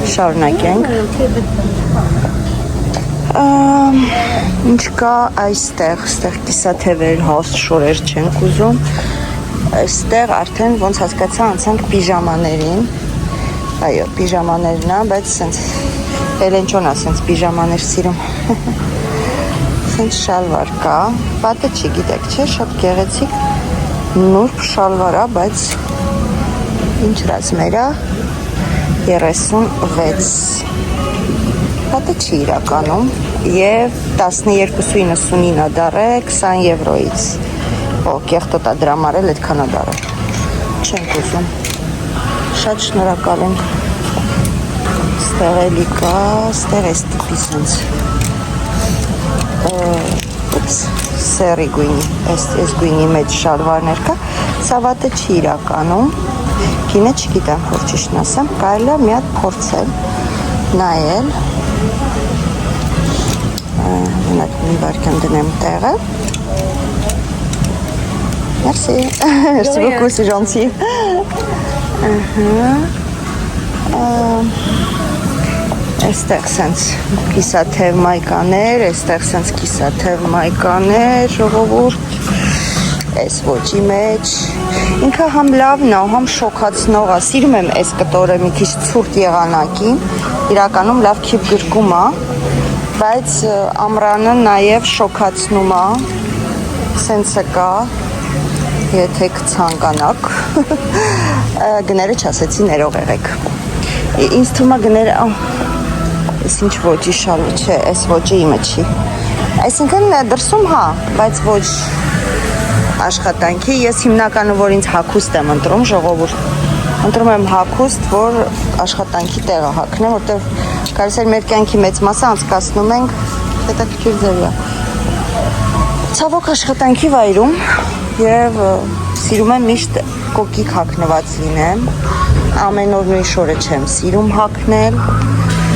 շարունակենք։ Ինչ կա այստեղ, ստեղ կիսաթևեր, հաստ շորեր չենք ուզում, այստեղ արդեն ոնց հասկացա անցանք պիժամաներին, այո, պիժամաներն է, բայց սենց էլենչոն է, սենց պիժամաներ սիրում, սենց շալվար կա, պատը չի գիտեք, չէ, շատ գեղեցիկ, նուրբ շալվար է, բայց ինչ ռազմեր է, 36, պատը չի իրականում, և 12.99 դարը 20 եվրոից, կեղտոտ է դրամարել, էդքան է դարը, չենք ուզում, շատ շնորհակալ ենք, ստեղ էլի կա, ստեղ այս տիպի սենց, սերի գույնի, այս գույնի մեջ շալվարներ կա, սա վատը չի իրականում, գինը չգիտեմ, որ ճիշտն ասեմ, կարելի է մի հատ փորձել, նայել, մենակ մի վարքան դնեմ տեղը, Merci, merci beaucoup, c'est gentil. Այստեղ սենց կիսաթև մայկաներ, այստեղ սենց կիսաթև մայկաներ, ժողովուրդ, այս ոճի մեջ, ինքը համ լավն է, համ շոքացնող է, սիրում եմ այս կտորը մի քիչ ցուրտ եղանակին, իրականում լավ քիպ գրկում է, բայց ամռանը նաև շոքացնում է, սենցը կա, եթե կցանկանաք, գները չասեցի ներող եղեք։ Ինձ թվում է գները, այս ինչ ոճի շալը չէ, այս ոճը իմը չի։ Այսինքն դրսում հա, բայց ոչ աշխատանքի, ես հիմնականը որ ինձ հագուստ եմ ընտրում, ժողովուրդ, ընտրում եմ հագուստ, որ աշխատանքի տեղը հագնեմ, որտեղ կարծես էր մեր կյանքի մեծ մասը անցկացնում ենք հետաքրքիր ձևի։ Ցավոք աշխատանքի վայրում եւ սիրում եմ միշտ կոկիկ հագնված լինեմ, ամեն օր նույն շորը չեմ սիրում հագնել,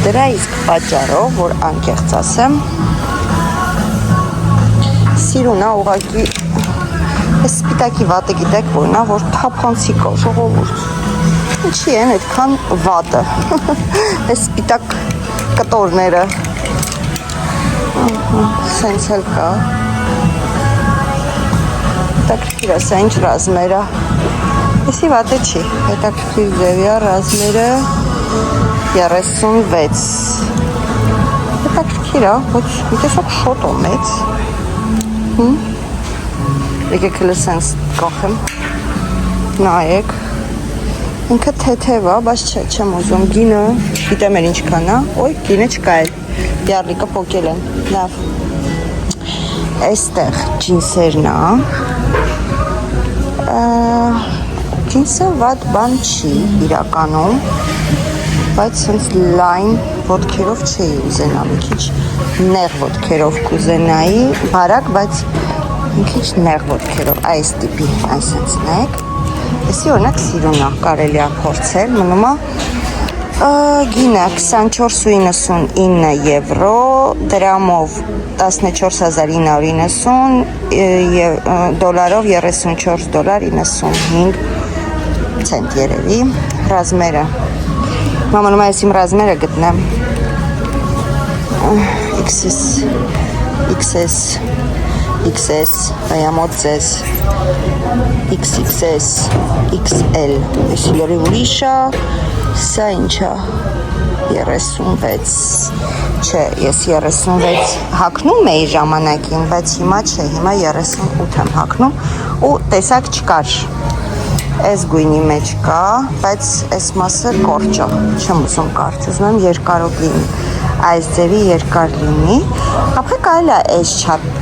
դրա իսկ պատճառով, որ անկեղծ ասեմ, սիրունա ուղղակի այս սպիտակի վատը գիտեք որն է, որ թափանցիկ է ժողովուրդ։ Ինչի են այդքան վատը։ Այս սպիտակ կտորները։ Սենց էլ կա։ Հետաքրքիր է, սա ինչ ռազմեր է։ Էսի վատը չի, հետաքրքիր ձևի է, ռազմերը 36։ Հետաքրքիր է, ոչ մի տեսակ շոտ է մեծ։ Եկեք հլը սենց կախեմ, նայեք, ինքը թեթև է, բայց չեմ ուզում, գինը, գիտեմ էր ինչքան է, ոյ, գինը չկա էլ, յարլիկը պոկել են, լավ, այստեղ ջինսերն է, ջինսը վատ բան չի իրականում, բայց սենց լայն ոտքերով չէի ուզենա, մի քիչ նեղ ոտքերով կուզենայի, բարակ, բայց մի քիչ նեղ ոտքերով, այս տիպի, այսենց նեք, էսի օրինակ սիրունա, կարելի է փորձել, մնում է գինը 24.99 եվրո, դրամով 14.990, դոլարով 34.95 ցենտ երևի, ռազմերը, մամանում է ես իմ ռազմերը գտնեմ, XS, այամոտ ձեզ, XXS, XL, ես լորի ուրիշա, սա ինչա, 36, չէ, ես 36 հակնում էի ժամանակին, բայց հիմա չէ, հիմա 38 եմ հակնում ու տեսակ չկար, այս գույնի մեջ կա, բայց այս մասը կորճա, չեմ ուզում կարճ, ուզում եմ երկարով լինի, այս ձևի երկար լինի, ապա կարելի է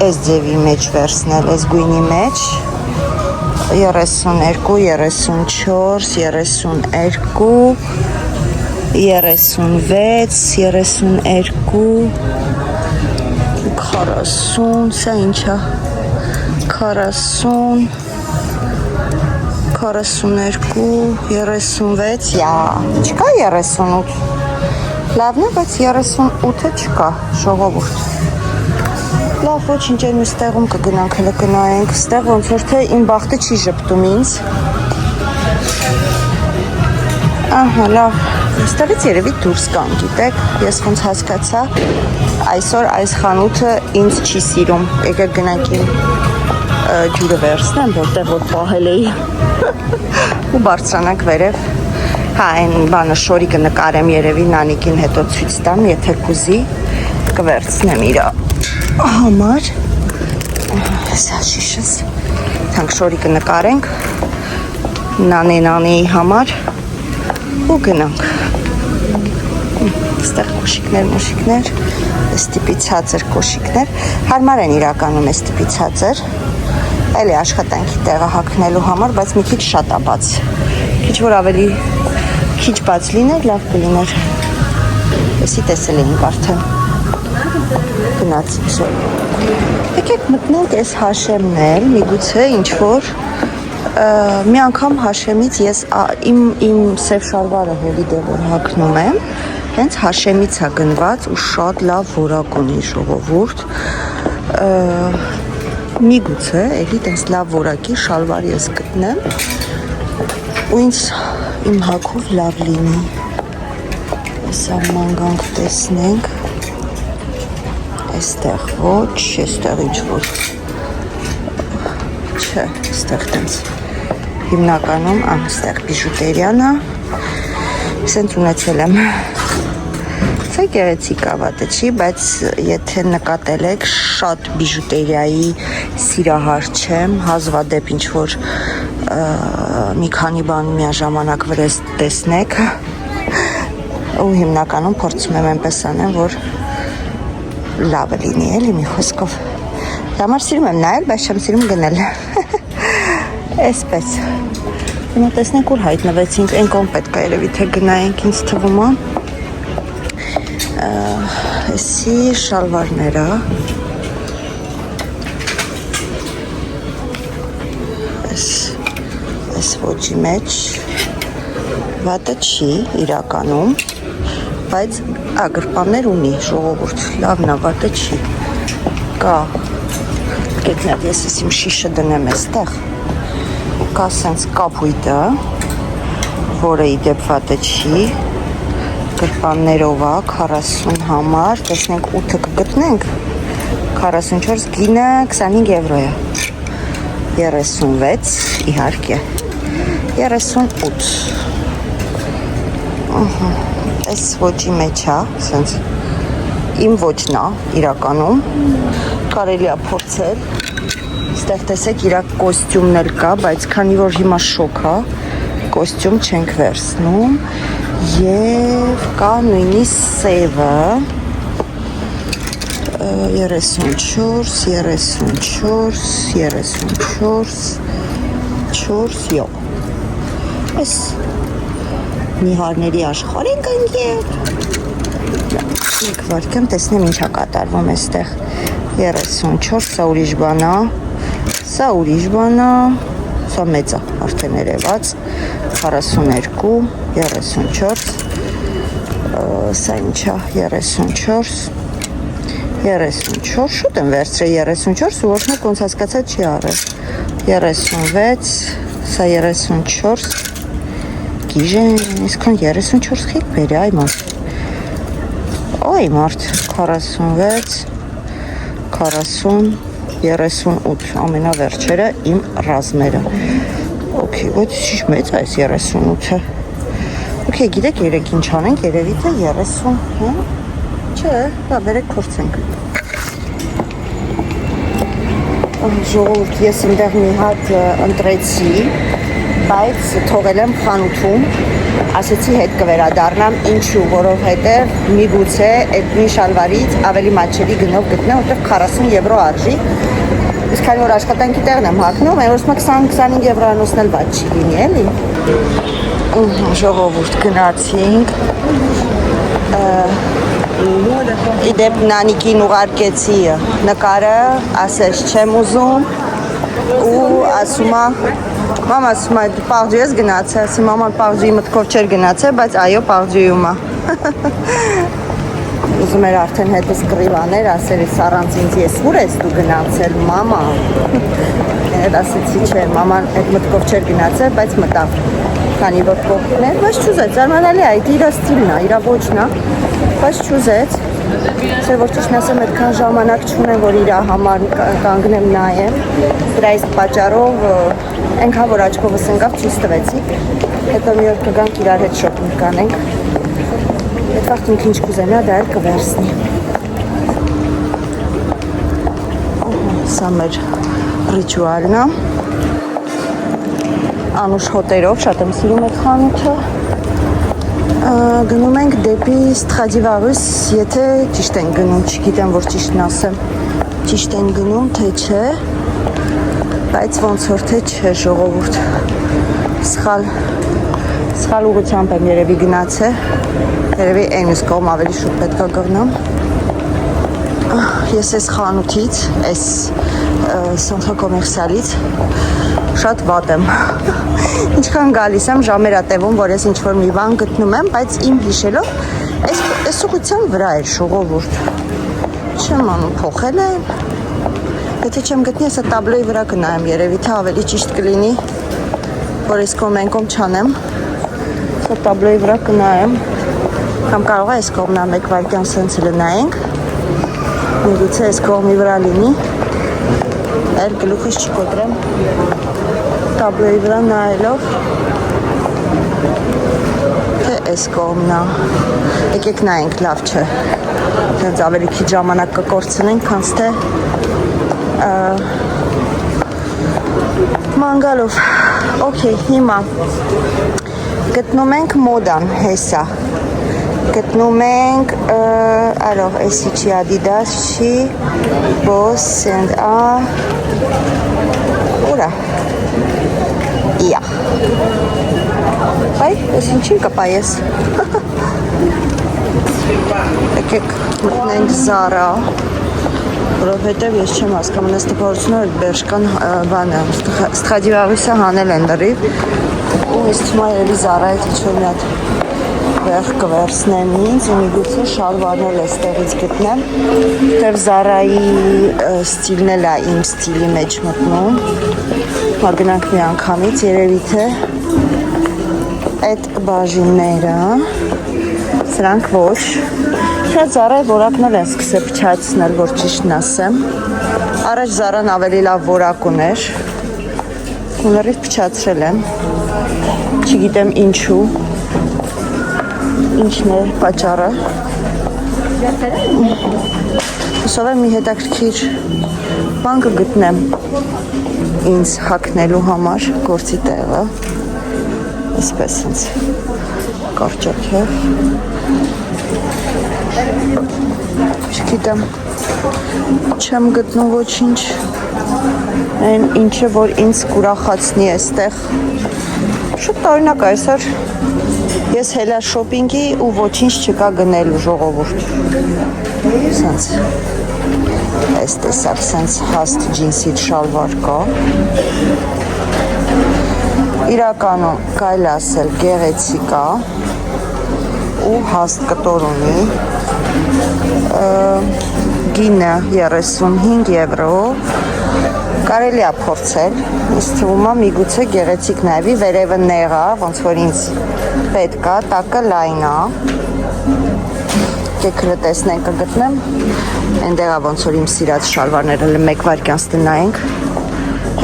այս ձևի մեջ վերցնել, այս գույնի մեջ 32, 34, 32, 36, 32, 40, սա ինչա, 40, 42, 36, չկա 38, լավն է, բայց 38-ը չկա, ժողովուրդ։ Լավ, ոչինչ են մյուս տեղում կգնանք, հլը կնայենք, ստեղ ոնց որ թե իմ բախտը չի ժպտում ինձ։ Ահա, լավ, ստեղից երևի դուրս կան, գիտեք, ես ոնց հասկացա, այսօր այս խանութը ինձ չի սիրում, եկեք գնանք իմ ջուրը վերցնեմ, որտեղ որ պահել էի ու բարձրանանք վերև, հա, այն բանը շորիկը նկարեմ երևի նանիկին հետո ցույց տամ, եթե կուզի կվերցնեմ իրա համար, սա շիշս, թանք շորիկը նկարենք, նանի համար ու գնանք, ստեղ կոշիկներ, այս տիպի ցածր կոշիկներ, հարմար են իրականում այս տիպի ցածր, էլի աշխատանքի տեղը հագնելու համար, բայց մի քիչ շատ է բաց, քիչ որ ավելի քիչ բաց լիներ, լավ կլիներ, էսի տեսել էինք արդեն, գնաց, եկեք մտնենք այս Հաշեմն էլ, միգուցե ինչ-որ, մի անգամ Հաշեմից ես իմ սև շալվարը հովիդ է որ հագնում եմ, հենց Հաշեմից է գնված ու շատ լավ որակ ունի ժողովուրդ, միգուցե էլի տենց լավ որակի շալվար ես գտնեմ ու ինձ իմ հագով լավ լինի, սա մանգանք տեսնենք, այստեղ ոչ, այստեղ ինչ-որ, չէ, այստեղ տենց, հիմնականում, այստեղ բիժուտերիան է, սենց ունեցել եմ, սա Չէ գեղեցիկ է վատեչի, բայց եթե նկատել եք շատ բիժուտերիայի սիրահար չեմ, հազվադեպ ինչ որ մի քանի բան միաժամանակ վրես տեսնեք ու հիմնականում փորձում եմ այնպես անեմ, որ լավը լինի էլի մի խոսքով։ Համար սիրում եմ նայել, բայց չեմ սիրում գնել։ Այսպես։ Հիմա տեսնենք ուր հայտնվեցինք, այն կողմ պետք է երևի թե գնայինք, ինձ թվում է։ Էսի շալվարները։ Այս ոճի մեջ վատը չի իրականում, բայց ագրպաններ ունի ժողովուրդ, լավն է, վատը չի։ Կա, գետնят ես իմ շիշը դնեմ էստեղ, կա սենց կապույտը, որը իդեպ վատը չի, գրպաններով է, 40 համար, տեսնենք 8-ը կգտնենք, 44 գինը 25 եվրո է, 36 իհարկե, 38, այս ոճի մեջ է, սենց իմ ոճն է իրականում, կարելի է փորձել, ստեղ տեսեք իրակ կոստյումն էլ կա, բայց քանի որ հիմա շոք է, կոստյում չենք վերցնում և կա նույնիսկ սևը 34, 34, 34, 4, այս նիհարների աշխարհ ենք ընկել մեկ վարկեմ տեսնեմ ինչ է կատարվում այստեղ 34, սա ուրիշ բան է, սա ուրիշ բան է, սա մեծ է արդեն երևաց 42, 34, սա ինչ է 34, 34, շուտ եմ վերցրել 34 ու ոչ մեկ ոնց հասկացա չի արել 36, սա 34 գիժեն, իսկան 34 խիք բերի այ մարդ 46, 40, 38 ամենավերջերը իմ ռազմերը Okay, ոչ շիշ մեծ այս 38-ը Okay, գիտեք երեք ինչ անենք, երևի թե 30, հա? Չէ, դա բերեք փորձենք Ժողովուրդ, ես ընդեղ մի հատ ընտրեցի, բայց թողել եմ խանութում, ասեցի հետ կվերադառնամ, ինչու, որովհետև միգուցե այդ մի շալվարից ավելի մատչելի գնով գտնեմ, որտեղ 40 եվրո արժի, իսկ քանի որ աշխատանքի տեղն եմ հագնում, այո 20-25 եվրանոցն էլ բաց չի լինի, էլի։ Ժողովուրդ գնացինք, իդեպ նանիկին ուղարկեցի նկարը, ասես չեմ ուզում ու ասում է Մամ ասում է պաղջի ես գնացել, ասի մաման պաղջի մտքով չէր գնացել, բայց այո պաղջիում է Ուզում էր արդեն հետս կռիվաներ, ասել ես առանց ինձ ես ուր ես դու գնացել, մամա Հետ ասեցի չէ, մաման այդ մտքով չէր գնացել, բայց մտավ Քանի որ կողքներ, բայց չուզեց, արմանալի է, իրա ստիլն է, իրա ոճն է, բայց չուզեց Չէ որ ճիշտ ասեմ, այդքան ժամանակ չունեմ, որ իրա համար կանգնեմ նայեմ Դրա իսկ պատճառով այնքան որ աչքովս ընկավ չիս տվեցի Հետո մի օր կգանք իրար հետ շոփինգ կանենք Այդ վաղտ ինք ինչ կուզենա, դա էլ կվերցնի Սա մեր ռիչուալն է Անուշ հոտերով, շատ եմ սիրում այդ խանութը Գնում ենք դեպի Ստրադիվարուս, եթե ճիշտ են գնում, չգիտեմ որ ճիշտն ասեմ Ճիշտ են գնում, թե չէ Բայց ոնց որ թե չէ ժողովուրդ Սխալ ուղղությամբ եմ երևի գնացել Երևի այն իս կողմ ավելի շուտ պետք է գնամ Ես այս խանութից, այս Սանթրալ կոմերսիալից շատ վատ եմ Ինչքան գալիս եմ ժամերատևում, որ ես ինչ-որ մի բան գտնում եմ, բայց իմ հիշելով այս ուղղության վրա էր ժողովուրդ Չեմ անում փոխել եմ Եթե չեմ գտնի, ես այդ տաբլոյի վրա կնայեմ երևի, թե ավելի ճիշտ կլինի որ ես կողմ են կողմ չանեմ Այս տաբլոյի վրա կնայեմ Կամ կարող է այս կողմնա մեկ վարկյան սենց լնայենք Միգուցե այս կողմի վրա լինի Այլ գլուխից չկոտրեմ Տաբլոյի վրա նայելով Թե այս կողմն է։ Եկեք նայենք, լավ չէ։ Դեռ ավելի քիչ ժամանակ կկորցնենք, քան թե մանգալով։ Okay, հիմա գտնում ենք մոդան, հեսա։ Գտնում ենք, alors, էսի չի Adidas չի, Boss and ուրա։ Իա։ Բայ, ես ինչին կպայես։ Եկեք մտնենք Zara, որովհետև ես չեմ հասկանում, այս տպավորությունը բերշկան բանը, Stradivarius-ը հանել են դրիվ, ու ես թվում է երևի Zara-ից ինչ-որ մի հատ վեղ կվերցնեմ ինձ, ու միգուցե շալվարներ էստեղից գտնեմ, որտև Zara-ի ստիլն էլ է իմ ստիլի մեջ մտնում, գնանք մի անգամից, երևի թե այդ բաժինները, սրանք ոչ, շատ Zara-ի որակն էլ են սկսել փչացնել, որ ճիշտն ասեմ, առաջ Zara-ն ավելի լավ որակ ուներ, ու լրիվ փչացրել են, չգիտեմ ինչու, ինչն է պատճառը։ Հուսով եմ մի հետաքրքիր բան կգտնեմ ինձ հագնելու համար գործի տեղը։ Այսպես ինձ կարճակ է։ Չգիտեմ, չեմ գտնում ոչինչ, այն ինչը որ ինձ կուրախացնի այստեղ։ Շուտ տարօրինակ է այսօր։ Ես հելա շոպինգի ու ոչինչ չկա գնելու ժողովուրդ։ Սենց, այս տեսակ սենց հաստ ջինսից շալվար կա։ Իրականում կարելի ասել գեղեցիկ է ու հաստ կտոր ունի։ Գինը 35 եվրո։ Կարելի է փորձել, ինձ թվում է միգուցե գեղեցիկ նայվի, վերևը նեղ է, ոնց որ ինձ պետք է, տակը լայն է։ Եկեք տեսնենք կգտնեմ, այնտեղ է ոնց որ իմ սիրած շալվարները մեկ վայրկյան ստնայինք,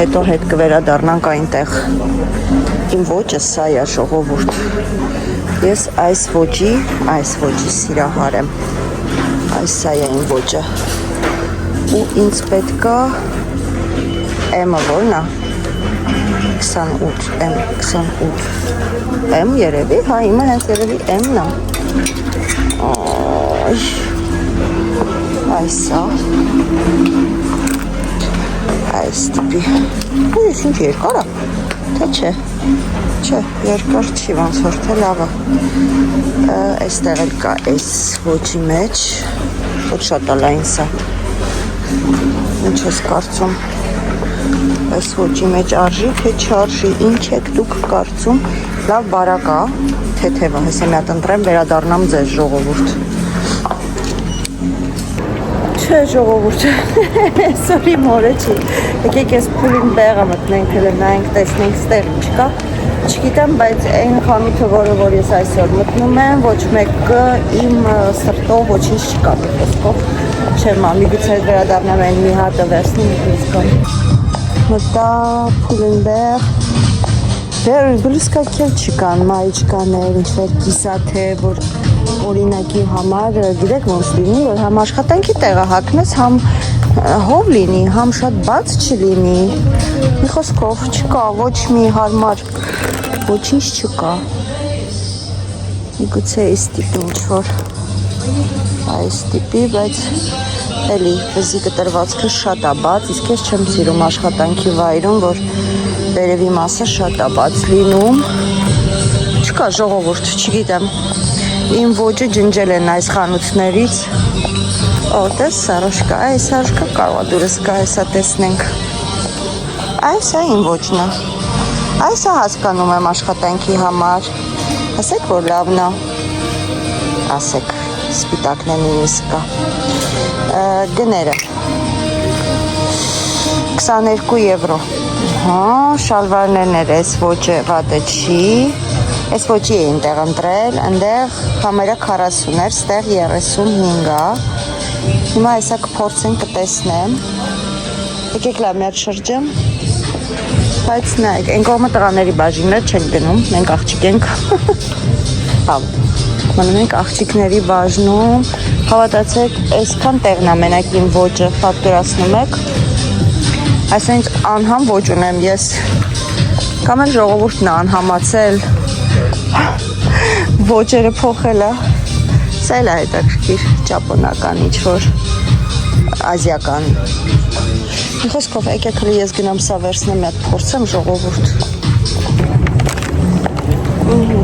հետո հետ կվերադառնանք այնտեղ։ Իմ ոճը սա է ժողովուրդ։ Ես այս ոճի սիրահար եմ։ Այս սա է իմ ոճը։ Ու ինձ պետք է M-ը որն է, 28, M, 28, M երևի, հա, իմը հենց երևի M-ն է, այս է, այս տիպի, ու ես ինչ երկար է, թե չէ, երկար չի, ոնց որ թե լավ է, այստեղ էլ կա այս ոճի մեջ, ոչ շատ է լայն սա, ինչ ես կարծում, այս ոճի մեջ արժի, թե չարժի, ինչ եք դուք կարծում, լավ բարակ է, թեթևը, հեսե մի հատ ընտրեմ, վերադառնամ ձեզ ժողովուրդ։ Չէ ժողովուրդ, սորի մորը չի, եկեք ես փուլին բեղը մտնենք, հելը նայենք, տեսնենք ստեղ ինչ կա, չգիտեմ, բայց այն խանութը, որ ես այսօր մտնում եմ, ոչ մեկը իմ սրտով ոչինչ չկա, խոսքով չեմ միգուցե վերադառնամ այն մի հատը վերցնի մի մտա Փուլենբերգ, դեր բլիսկակել չկան, մայիչկաներ, ինչ-որ կիսաթե, որ օրինակի համար, գիտեք ոնց լինի, որ համ աշխատանքի տեղը հագնես, համ հով լինի, համ շատ բաց չլինի, մի խոսքով չկա, ոչ մի հարմար, ոչինչ չկա, միգուցե այս տիպի ինչ-որ, այս տիպի, բայց էլի վզի կտրվածքը շատ է բաց, իսկ ես չեմ սիրում աշխատանքի վայրում, որ վերևի մասը շատ է բաց լինում, չկա ժողովուրդ, չգիտեմ, իմ ոճը ջնջել են այս խանութներից, տես սարոշկա, այս սարոշկա կարող է դուրս կա, այսա տեսնենք, այս է իմ ոճն է, այսա հասկանում եմ աշխատանքի համար, ասեք որ լավն է, ասեք, սպիտակն է նույնիսկ կա, գները 22 եվրո, շալվարներն էր այս ոճը վատը չի, այս ոճի է ինտեղ ընտրել, ընդեղ համերա 40 էր, ստեղ 35 է, հիմա այսա կփորձենք կտեսնեմ, եկեք լավ մի հատ շրջեմ, Բայց նայեք, այն կողմը տղաների բաժինը չենք գնում, մենք աղջիկ ենք։ Հավ, մնում ենք աղջիկների բաժնում, հավատացեք, այսքան տեղն ամենակ իմ ոճը ֆակտորացնում եք, այսինչ անհամ ոճ ունեմ ես, կամ էլ ժողովուրդն է անհամացել, ոճերը փոխելը, սա էլ է հետաքրքիր, ճապոնական ինչ-որ ազիական։ Մի խոսքով, եկեք հլի ես գնամ սա վերցնեմ, մի հատ փորձեմ ժողովուրդ։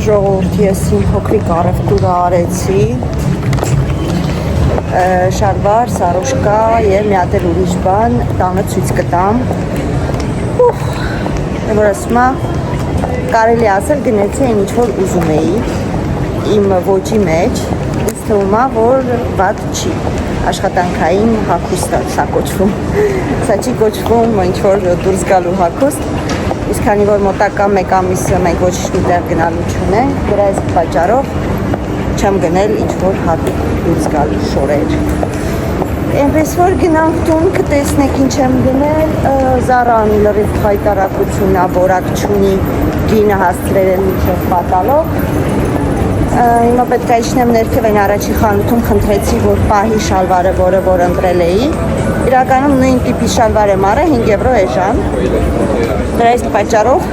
Ժողովուրդ, ես իմ փոքրիկ առևտուրը արեցի, շալվար, սարոշկա և մի հատ էլ ուրիշ բան, տանը ցույց կտամ։ Որ ասում է, կարելի ասել գնեցի այն ինչ-որ ուզում էի, իմ ոճի մեջ, ինձ թվում է, որ վատ չի, աշխատանքային հագուստ է սա կոչվում, սա չի կոչվում ինչ-որ դուրս գալու հագուստ, իսկ քանի որ մոտակա մեկ ամիսը մենք ոչ մի տեղ գնալու չունենք, դրա այս պատճառով չեմ գնել ինչ-որ հատուկ դուրս գալու շորեր։ Այնպես որ գնանք տուն, կտեսնեք ինչ եմ գնել, Զարան լրիվ հայտարարություն է, որակ չունի, գինը հաստրել են միջև պատալով։ Հիմա պետք է իջնեմ ներքև այն առաջի խանութում խնդրեցի, որ պահի շալվարը, որ ընտրել էի։ Իրականում նույն տիպի շալվար եմ առել 5 եվրո էժան։ Դրա այս պատճառով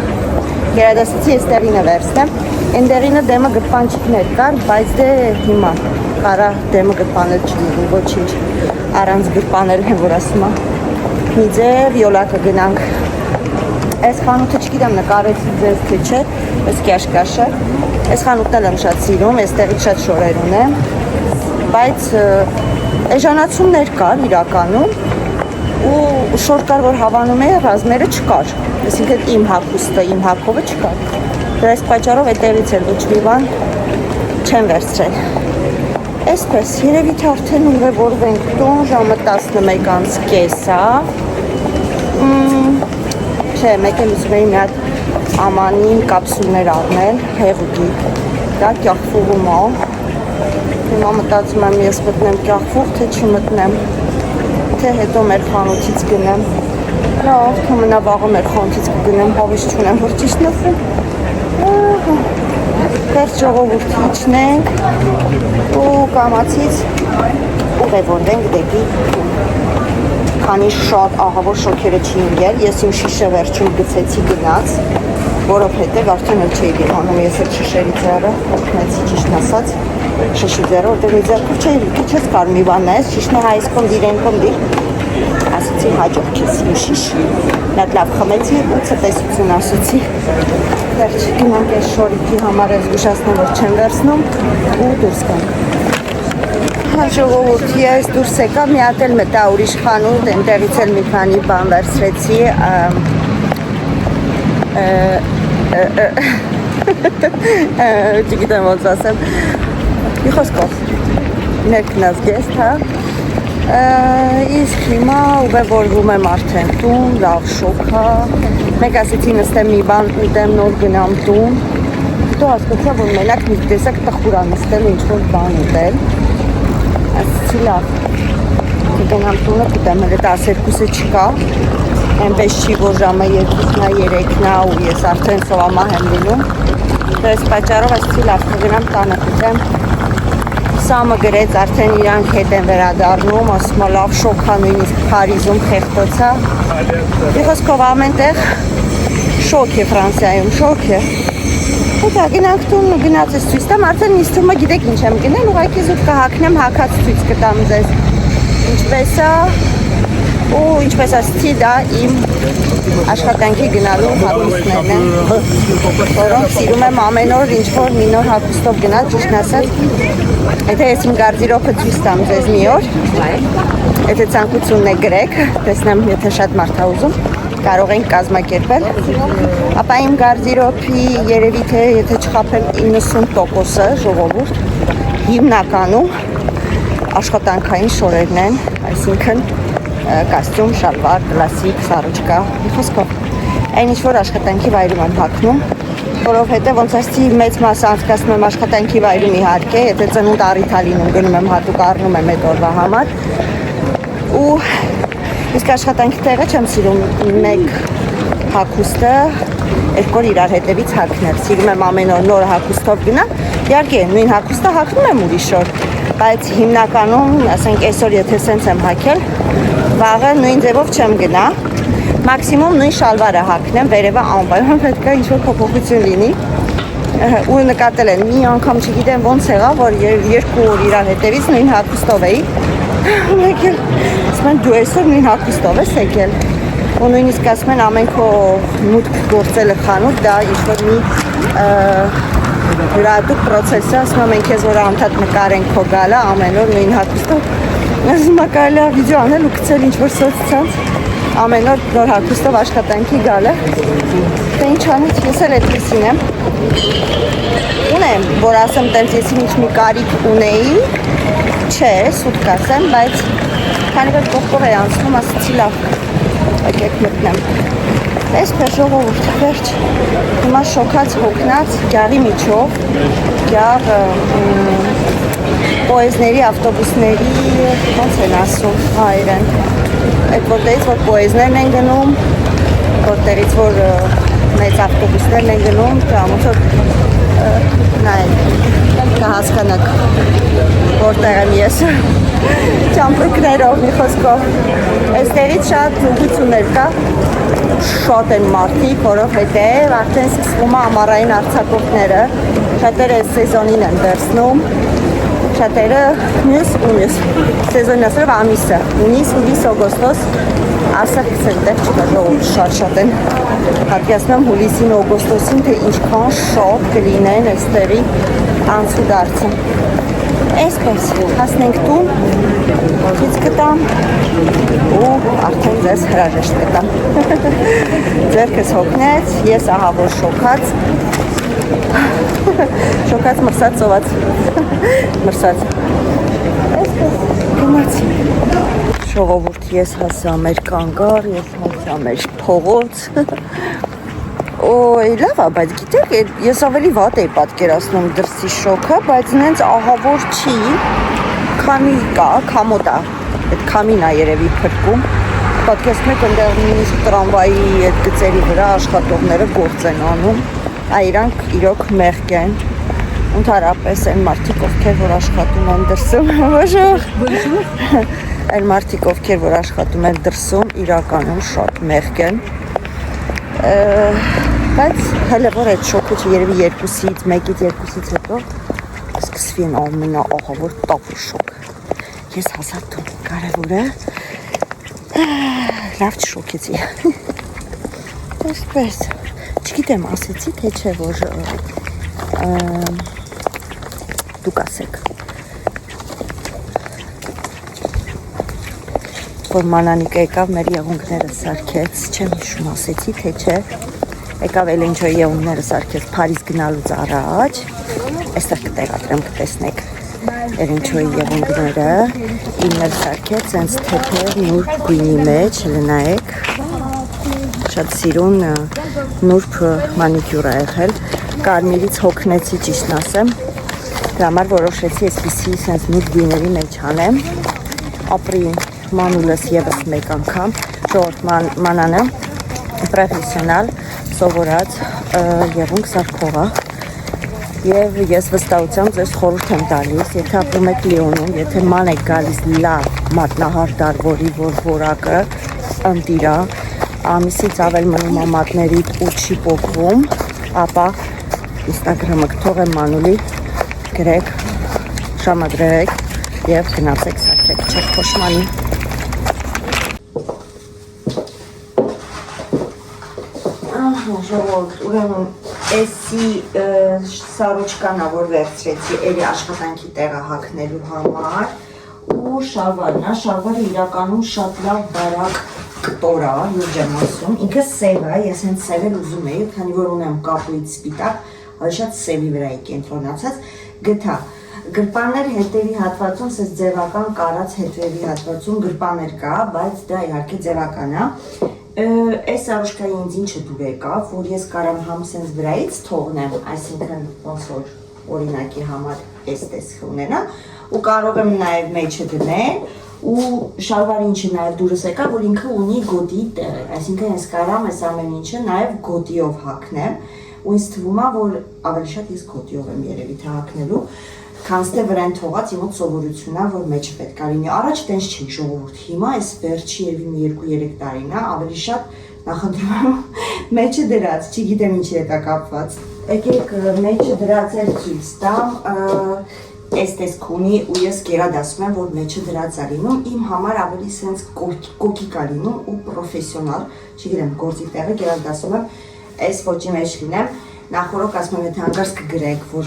գերադասեցի ես տեղինը վերցնեմ։ Այն տեղինը դեմը գրպանչիկներ կար, բայց դե հիմա կարա դեմը գրպանել չի, ոչինչ առանց գրպանել եմ, որ ասում եմ։ Մի ձև յոլակը գնանք։ Այս խանութը չգիտեմ նկարեցի ձեզ թե չէ, այս կաշկաշը։ Այս խանութն էլ եմ շատ սիրում, այստեղից շատ շորեր ունեմ, բայց էժանացումներ կար իրականում ու շոր կար, որ հավանում է, ռազմերը չկար, այսինքն իմ հագուստը, իմ հագովը չկար։ Դրա այս պատճառով այդտեղից էլ ոչ մի բան չեմ վերցրել։ Այսպես, երևի թե արդեն ուղևորվենք տուն, ժամը 11:30 է։ Չէ, մեկ էլ ուզում էի մի հատ ամանին կապսուլներ առնել, հեղուկի, դա կյախվուղում է, հիմա մտածում եմ ես մտնեմ կյախվուղ, թե չմտնեմ, թե հետո մեր խանութից գնեմ, լավ, թե մնա վաղը մեր խանութից կգնեմ, հավես չունեմ, որ ճիշտ նսեմ, վերջ ժողովուրդ իջնենք ու կամացից ուղևորվենք դեպի քանի շատ ահավոր շոքերը չի ընկել, ես իմ շիշը վերջում գցեցի գնաց, որովհետև արդեն էլ չէի դիմանում, ես այդ շշերի ձեռը օգնեցի ճիշտն ասած, շշի ձեռը, որտեղ մի ձեռքով չէի, քիչ ես կար մի բան նայես, շիշն է հայս կոնդիր, են կոնդիր, ասացի հաջող քեզ իմ շիշ, նատ լավ խմեցի ու ցտեսություն ասացի, վերջ գնանք այս շորիքի համար ես զգուշացնում, որ չեմ վերցնում ու դուրս գանք։ Ժողովուրդ, ես դուրս եկա, մի հատ էլ մտա ուրիշ խանութ, այնտեղից էլ մի քանի բան վերցրեցի, չգիտեմ ոնց ասեմ, մի խոսքով, ներքնած գեստ, հա, իսկ հիմա ուղևորվում եմ արդեն տուն, լավ շոք հա, մեկ ասեցի նստեմ մի բան ուտեմ, նոր գնամ տուն, հետո հասկացա, որ մենակ մի տեսակ տխուր ա նստել, ինչ-որ բան ուտել, ասեցի լավ, կգնամ տունը կուտեմ, հենց 12-ը չկա, այնպես չի, որ ժամը 2-նա, 3-նա ու ես արդեն սովամահ եմ լինում, դες պատճառով ասեցի լավ, կգնամ տանը կուտեմ, Սամը գրեց արդեն իրանք հետ են վերադառնում, ասում է լավ շոք ա, նույնիսկ Փարիզում խեղդոցա, մի խոսքով ամենտեղ շոք է Ֆրանսիայում, շոք է, Հետո գնանք տուն գնաց ես ցույց տամ, արդեն ինձ թվում է գիտեք ինչ եմ գնել, ուղղակի զուտ կհակնեմ, հակած ցույց կտամ ձեզ։ Ինչպես է ու ինչպես ասեցի, դա իմ աշխատանքի գնալու հագուստներն են, որոնք սիրում եմ ամեն օր ինչ-որ մի նոր հագուստով գնալ, ճիշտն ասած, եթե ես իմ գարդիրոբը ցույց տամ ձեզ մի օր, եթե ցանկությունն է գրեք, տեսնեմ եթե շատ մարդ ա ուզում, կարող ենք կազմակերպել, ապա իմ գարդիրոբի երևի թե եթե չխաբեմ 90%-ը ժողովուրդ հիմնականում աշխատանքային շորերն են, այսինքն կոստյում, շալվար, կլասիկ, սարոջկա, մի խոսքով, այն ինչ-որ աշխատանքի վայրում եմ հագնում, որովհետև ոնց ասեցի մեծ մասը անցկացնում եմ աշխատանքի վայրում իհարկե, եթե ծնունդ առիթալինում գնում եմ հատուկ առնում եմ այդ օրվա համար ու իսկ աշխատանքի տեղը չեմ սիրում մեկ հագուստը երկու օր իրար հետևից հագնել։ Սիրում եմ ամեն օր նոր հագուստով գնալ։ Իհարկե, նույն հագուստը հագնում եմ ուրիշ օր, բայց հիմնականում, ասենք, այսօր եթե սենց եմ հագել, վաղը նույն ձևով չեմ գնա։ Մաքսիմում նույն շալվարը հագնեմ, վերևը անպայման պետք է ինչ-որ փոփոխություն լինի։ Ու նկատել են, մի անգամ չգիտեմ ոնց եղավ, որ երկու օր իրար հետևից նույն հագուստով էի։ Եկել, ասում են դու այսօր նույն հագուստով ես եկել։ Ու նույնիսկ ասում են ամեն քո մուտք գործելը խանութ, դա ինչ-որ մի յուրահատուկ պրոցես է, ասում եմ մենք քեզ որ անդադ նկարենք քո գալը ամեն օր նույն հագուստով։ Ասում եմ կարելի է վիդեո անել ու գցել ինչ-որ սոցցանց ամեն օր նոր հագուստով աշխատանքի գալը։ Դե ինչ անից, ես էլ այդպեսին եմ։ Ունեմ, որ ասեմ տենց ես ինչ մի կարիք ունեի, չէ, սուտ կասեմ, բայց քանի որ կողքով է անցնում, ասեցի լավ, եկեք մտնեմ։ Այսպես ժողովուրդ, վերջ, հիմա շոքած հոգնած գյաղի միջով, գյաղ պոեզների, ավտոբուսների, ոնց են ասում հայերեն, այդ որտեղից որ պոեզներն են գնում, որտեղից որ մեծ ավտոբուսներն են գնում, ոնց որ նայեք, կհասկանաք որտեղ եմ ես ճամպրուկներով մի խոսքով այստեղից շատ ուղղություններ կա շատ են մարդիկ որովհետև արդեն սկսվում է ամառային արձակուրդները շատերը այս սեզոնին են վերցնում շատերը մյուս սեզոնին ասելով ամիսը հունիս, օգոստոս ասա սենտեղ չկա ժողովուրդ շատ են պատկերացնում եմ հուլիսին, օգոստոսին թե ինչքան շատ կլինեն այստեղի անցուդարձը այսպես հասնենք տուն ցույց կտամ ու արդեն ձեզ հրաժեշտ կտամ ձերքս հոգնեց ես ահա որ շոքած մրսած ծոված մրսած այսպես գնացի ժողովուրդ ես հասա մեր կանգար ես հասա մեր փողոց Օй, լավ է, բայց գիտեք, ես ավելի վատ էի պատկերացնում դրսի շոքը, բայց նենց ահավոր չի, քամի կա, քամոտ է, այդ քամին է երևի փրկում, պատկերացնում եք ընդեղ նույնիսկ տրամվայի այդ գծերի վրա աշխատողները գործ են անում, իրանք իրոք մեղք են, ընդհանրապես այն մարդիկ, ովքեր որ աշխատում են դրսում, այն մարդիկ, ովքեր որ աշխատում են դրսում, իրականում շատ մեղք են, բայց հələ որ այդ շոկը երևի մեկից երկուսից հետո սկսվի են ամենա ահավոր տափ շոկ ես հասա տուն կարևորը լավ չշոկեցի այսպես չգիտեմ ասեցի թե չէ որ դուք ասեք որ մանանիկը եկավ մեր եղունգները սարքեց չեմ հիշում ասեցի թե չէ եկավ էլ ինչ-որ եղունգները սարքեց Փարիզ գնալուց առաջ այստեղ կտեղադրեմ կտեսնեք էր ինչ-որ եղունգները իններ սարքեց սենց թեթև նուրբ գույնի մեջ լնայեք շատ սիրուն նուրբ մանիկյուր է եղել կարմիրից հոգնեցի ճիշտն ասեմ դրա համար որոշեցի այսպիսի սենց նուրբ գույների մեջ անեմ ապրի մանուլս եւս մեկ անգամ ժողովուրդ մանանը պրոֆեսիոնալ սովորած եղունգ սարքողը եւ ես վստահությամբ ձեզ խորհուրդ եմ տալիս եթե ապրում եք Լիոնում եթե ման եք գալիս լավ մատնահարդար որի որակը ընտիրա ամիսից ավել մնում է մատներիդ ու չի փոխվում ապա Instagram-ը կթողեմ մանուլի գրեք ժամադրեք եւ գնացեք սարքեք չեք փոշմանի ժողովուրդ ուրեմն էսի սարոչկանա որ վերցրեցի էլի աշխատանքի տեղը հագնելու համար ու շալվարը իրականում շատ լավ բարակ կտոր է լուրջ եմ ասում ինքը սև է ես հենց սև էլ ուզում էի քանի որ ունեմ կապույտ սպիտակ ավելի շատ սևի վրա է կենտրոնացած գտա գրպաններ հետևի հատվածում սես ձևական կարած հետևի հատվածում գրպաներ կա բայց դա իհարկե ձևական է Այս արոշկայի ինձ ինչը դուր եկավ, որ ես կարամ համ սենց վրայից թողնեմ, այսինքն ոնց որ օրինակի համար այս տեսք ունենա ու կարող եմ նաև մեջը դնել ու շալվարի ինչը նաև դուրս եկա, որ ինքը ունի գոտի տեղ, այսինքն ես կարամ այս ամեն ինչը նաև գոտիով հագնեմ, ու ինձ թվում է, որ ավելի շատ ես գոտիով եմ երևի թե հագնելու, քան թե վրան թողած իմ մոտ սովորությունն է, որ մեջը պետք է լինի։ Առաջ տենց չի ժողովուրդ, հիմա այս վերջի երևի մի 2-3 տարին է, ավելի շատ նախընտրում եմ մեջը դրած, չգիտեմ ինչի հետ է կապված։ Եկեք մեջը դրած էլ ցույց տամ, այս տեսք ունի ու ես գերադասում եմ, որ մեջը դրած է լինում, իմ համար ավելի սենց կոկիկ է լինում ու պրոֆեսիոնալ, չգիտեմ, գործի տեղը գերադասում եմ, այս ոճի մեջ լինեմ, նախորոք ասում եմ, եթե հանգարց կգրեք, որ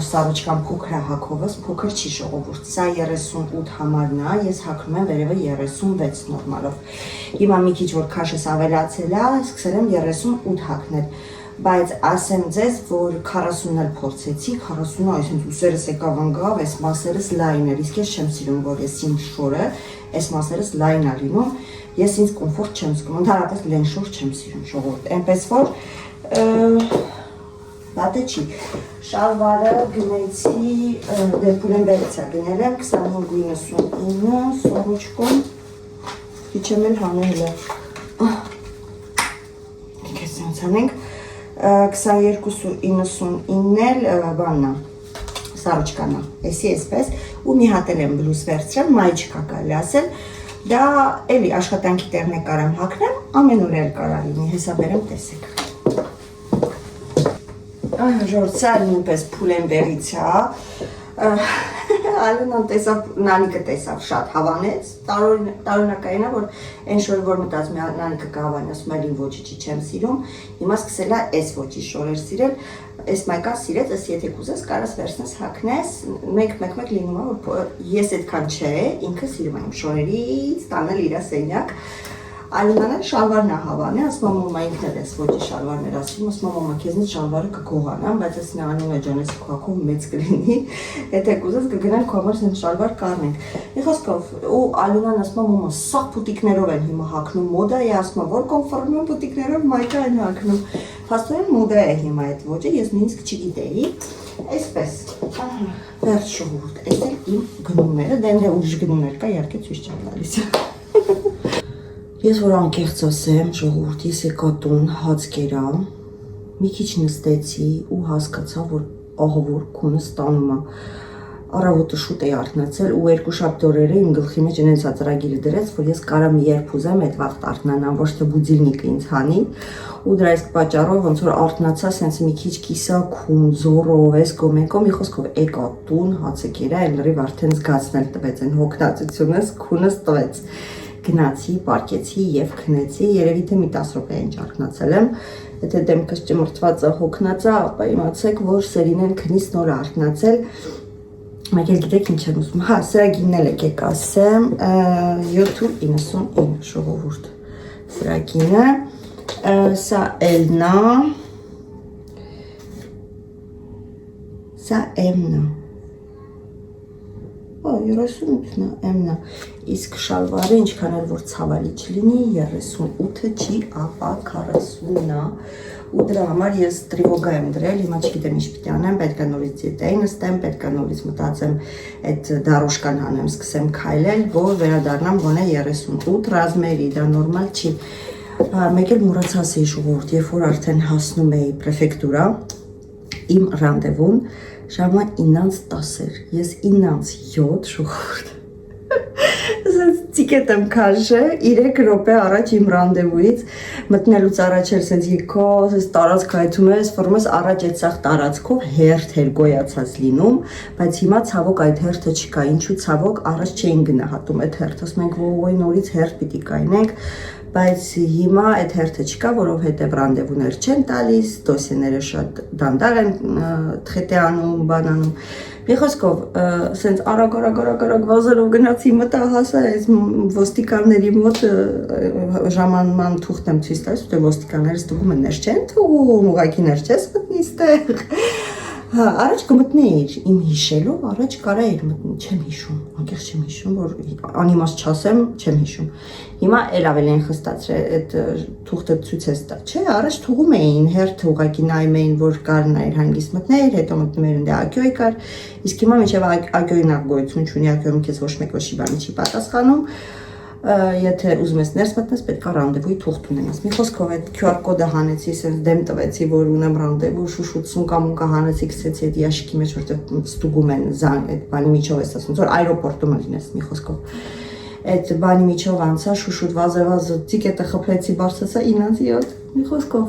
սառոճկան փոքր է հագովս, փոքր չի ժողովուրդ, սա 38 համարն է, ես հագնում եմ վերևը 36 նորմալով, հիմա մի քիչ որ քաշս ավելացել է, սկսել եմ 38 հագնել, բայց ասեմ ձեզ, որ 40-ն էլ փորձեցի, 40-ը այսինքն ուսերս եկավ անգավ, այս մասերս լայն էր, իսկ ես չեմ սիրում, որ ես իմ շորը, այս մասերս լայն է լինում, ես ինձ կոմֆորտ չեմ զգում, ընդհանրապես լեն շոր չեմ սիրում ժողովուրդ, այնպես որ բատե չի, շալվարը գնեցի, դեպուլենբերից է գնել եմ, 25.99 սորոչկոն, քիչ եմ էլ հանել է, կես սենց հանենք, 22.99 էլ բաննա, սարոչկանա, էսի էսպես, ու մի հատ էլ եմ բլուզ վերցրել, մայ չկա կարելի ասել, դա էլի աշխատանքի տեղն է կարամ հագնեմ, ամեն օր էլ կարա լինի, հեսա բերեմ տեսեք։ Ժորդ, սա նույնպես Pull&Bear-ից է, Ալենան տեսավ, Նանիկը տեսավ, շատ հավանեց, տարօրինակային է, որ այն շորը, որ մտածում է Նանիկը կհավանի, ասում է իմ ոճիչի չեմ սիրում, հիմա սկսել է այս ոճի շորեր սիրել, այս մայկան սիրեց, այս եթե կուզես, կարաս վերցնես հագնես, մեկ լինում է, որ ես այդքան չէ, ինքը սիրում է իմ շորերից, տանել իր սենյակ, Ալինան էլ շալվարն է հավանի, ասում եմ մոմա ինքն էլ ես ոճի շալվարներ ասում, ասում եմ մոմա քեզնից շալվարը կգողանամ, բայց ես նանունը ջան ես քոքով մեծ կլինի, եթե կուզես կգնանք քո համար սենց շալվար կառնենք։ Մի խոսքով, ու Ալինան ասում է մոմա սաղ պուտիկներով են հիմա հագնում, մոդա է, ասում է որ կոմֆորտում եմ պուտիկներով, մայկա են հագնում։ Փաստորեն մոդա է հիմա այդ ոճը, ես նույնիսկ չգիտեի։ Այսպես, վերջ ժողովուրդ, այս էլ իմ գնումները, դե ուրիշ գնումներ կա, իհարկե ցույց չեմ տալիս։ Ես որ անկեղծ ասեմ, ժողովուրդ, ես եկա տուն, հաց կերա, մի քիչ նստեցի ու հասկացա, որ ահավոր քունս տանում է։ Առավոտը շուտ էի արթնացել ու երկու շաբթ օրերը իմ գլխի մեջ այնց ծրագիրը դրեց, որ ես կարամ երբ ուզեմ այդ վաղ արթնանամ, ոչ թե բուդիլնիկը ինձ հանի, ու դրա իսկ պատճառով ոնց որ արթնացա, սենց մի քիչ կիսաքուն, զորով, էս գոմեկո, մի խոսքով եկա տուն, հացը կերա, այն լրիվ արդեն զգացնել տվեց, այն հոգնածությունս քունս տվեց։ Գնացի, պարկեցի և քնեցի, երևի թե մի 10 րոպե ինչ արթնացել եմ, եթե դեմքս ճմրթված է, հոգնած է, ապա իմացեք, որ Սերինեն քնից նոր արթնացել, մեկ էլ գիտեք ինչ եմ ուզում, հա, սրա գինն էլ եկեք ասեմ, 7.99 ժողովուրդ, սրա գինը, սա L-նա, սա M-նա, 38-նա, M-նա, իսկ շալվարը ինչքան էլ որ ցավալի չլինի, 38-ը չի, ապա 40-նա, ու դրա համար ես տրիվոգա եմ դրել, հիմա չգիտեմ ինչ պիտի անեմ, պետք է նորից դիետային նստեմ, պետք է նորից մտածեմ այդ դարոշկան հանեմ, սկսեմ քայլել, որ վերադառնամ գոնե 38 ռազմերի, դա նորմալ չի, մեկ էլ մոռացա ժողովուրդ, երբ որ արդեն հասնում էի պրեֆեկտուրա, իմ ռանդևուն, ժամը 9:10 էր, ես 9:07 ժողովուրդ, տիկետ եմ քաշել 3 րոպե առաջ իմ ռանդևուից, մտնելուց առաջ էր սենց եկա, սենց տարածք հայթում ես, ֆորում ես առաջ այդ սաղ տարածքով հերթ էր գոյացած լինում, բայց հիմա ցավոք այդ հերթը չկա, ինչու ցավոք առաջ չէին գնահատում այդ հերթը, ասում ենք ոյ նորից հերթ պիտի կայնենք, բայց հիմա այդ հերթը չկա, որովհետև ռանդևուներ չեն տալիս, դոսիեները շատ դանդաղ են թղեթե անում, բան անում, մի խոսքով, սենց արագ վազելով գնացի մտա հասա այս ոստիկանների մոտ ժամանման թուղթ եմ ցույց տալիս, ու թե ոստիկանները ստուգում են ներս չեն թողում, ուղղակի ներս չես մտնի ստեղ, Հա, առաջ կմտնեիր իմ հիշելով, առաջ կարա էր մտնել, չեմ հիշում, անկեղծ չեմ հիշում, որ անիմաստ չասեմ, չեմ հիշում։ Հիմա էլ ավելի են խստացրել, այդ թուղթը ցույց է տա, չէ, առաջ թողում էին, հերթը ուղղակի նայում էին, որ կարն էր հանգիստ մտներ, հետո մտնում էր դե ակյոյ կար, իսկ հիմա մինչև ակյոյն գոյություն չունի, ակյոյում քեզ ոչ մեկ ոչի բանի չի պատասխանում։ Եթե ուզում ես ներս մտնես, պետք է ռանդևույի թուղթ ունենաս։ Մի խոսքով այդ QR կոդը հանեցի, ասես դեմ տվեցի, որ ունեմ ռանդևու, շուշուց կամունկա հանեցի, գցեցի այդ ящики մեջ, որտեղ ստուգում են զան, այդ բանի միջով ես ասում, որ այրոպորտում լինես, մի խոսքով։ Այդ բանի միջով անցա, շուշուտ վազը տիկետը խփեցի, բարձրացա 9-7, մի խոսքով,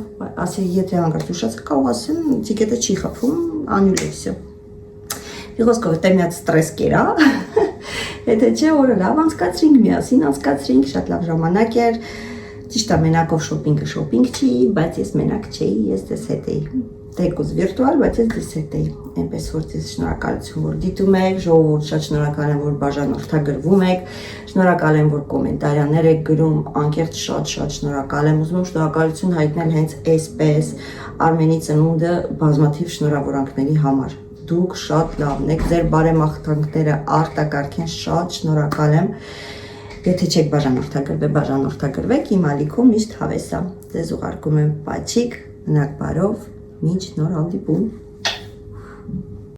ասի եթե հանկարծ ուշացա, կարող ասեմ, տիկետը չի խփում, անյուլե всё։ Մի խոսքով, դա մի հատ ստրես կերա։ Եթե չէ, օրը լավ անցկացրինք, միասին անցկացրինք, շատ լավ ժամանակ էր։ Ճիշտ է, մենակով շոփինգը շոփինգ չի, բայց ես մենակ չէի, ես դες հետ էի։ Թեկուզ վիրտուալ, բայց ես դες հետ էի։ Այնպես որ ձեզ շնորհակալություն, որ դիտում եք, ժողովուրդ, շատ շնորհակալ եմ, որ բաժանորդագրվում եք, շնորհակալ եմ, որ կոմենտարիաներ եք գրում, անկեղծ շատ շնորհակալ եմ, ուզում եմ շնորհակալություն հայտնել հենց այսպես Արմենի ծնունդը բազմաթիվ շնորհավորանքների համար։ Դուք շատ լավն եք, ձեր բարեմաղթանքները արտակարգ են, շատ շնորհակալ եմ։ Եթե չեք բաժանորդագրվեք, իմ ալիքում միշտ հավես է։ Ձեզ ուղարկում եմ պաչիկ, մնաք բարով, մինչ նոր հանդիպում։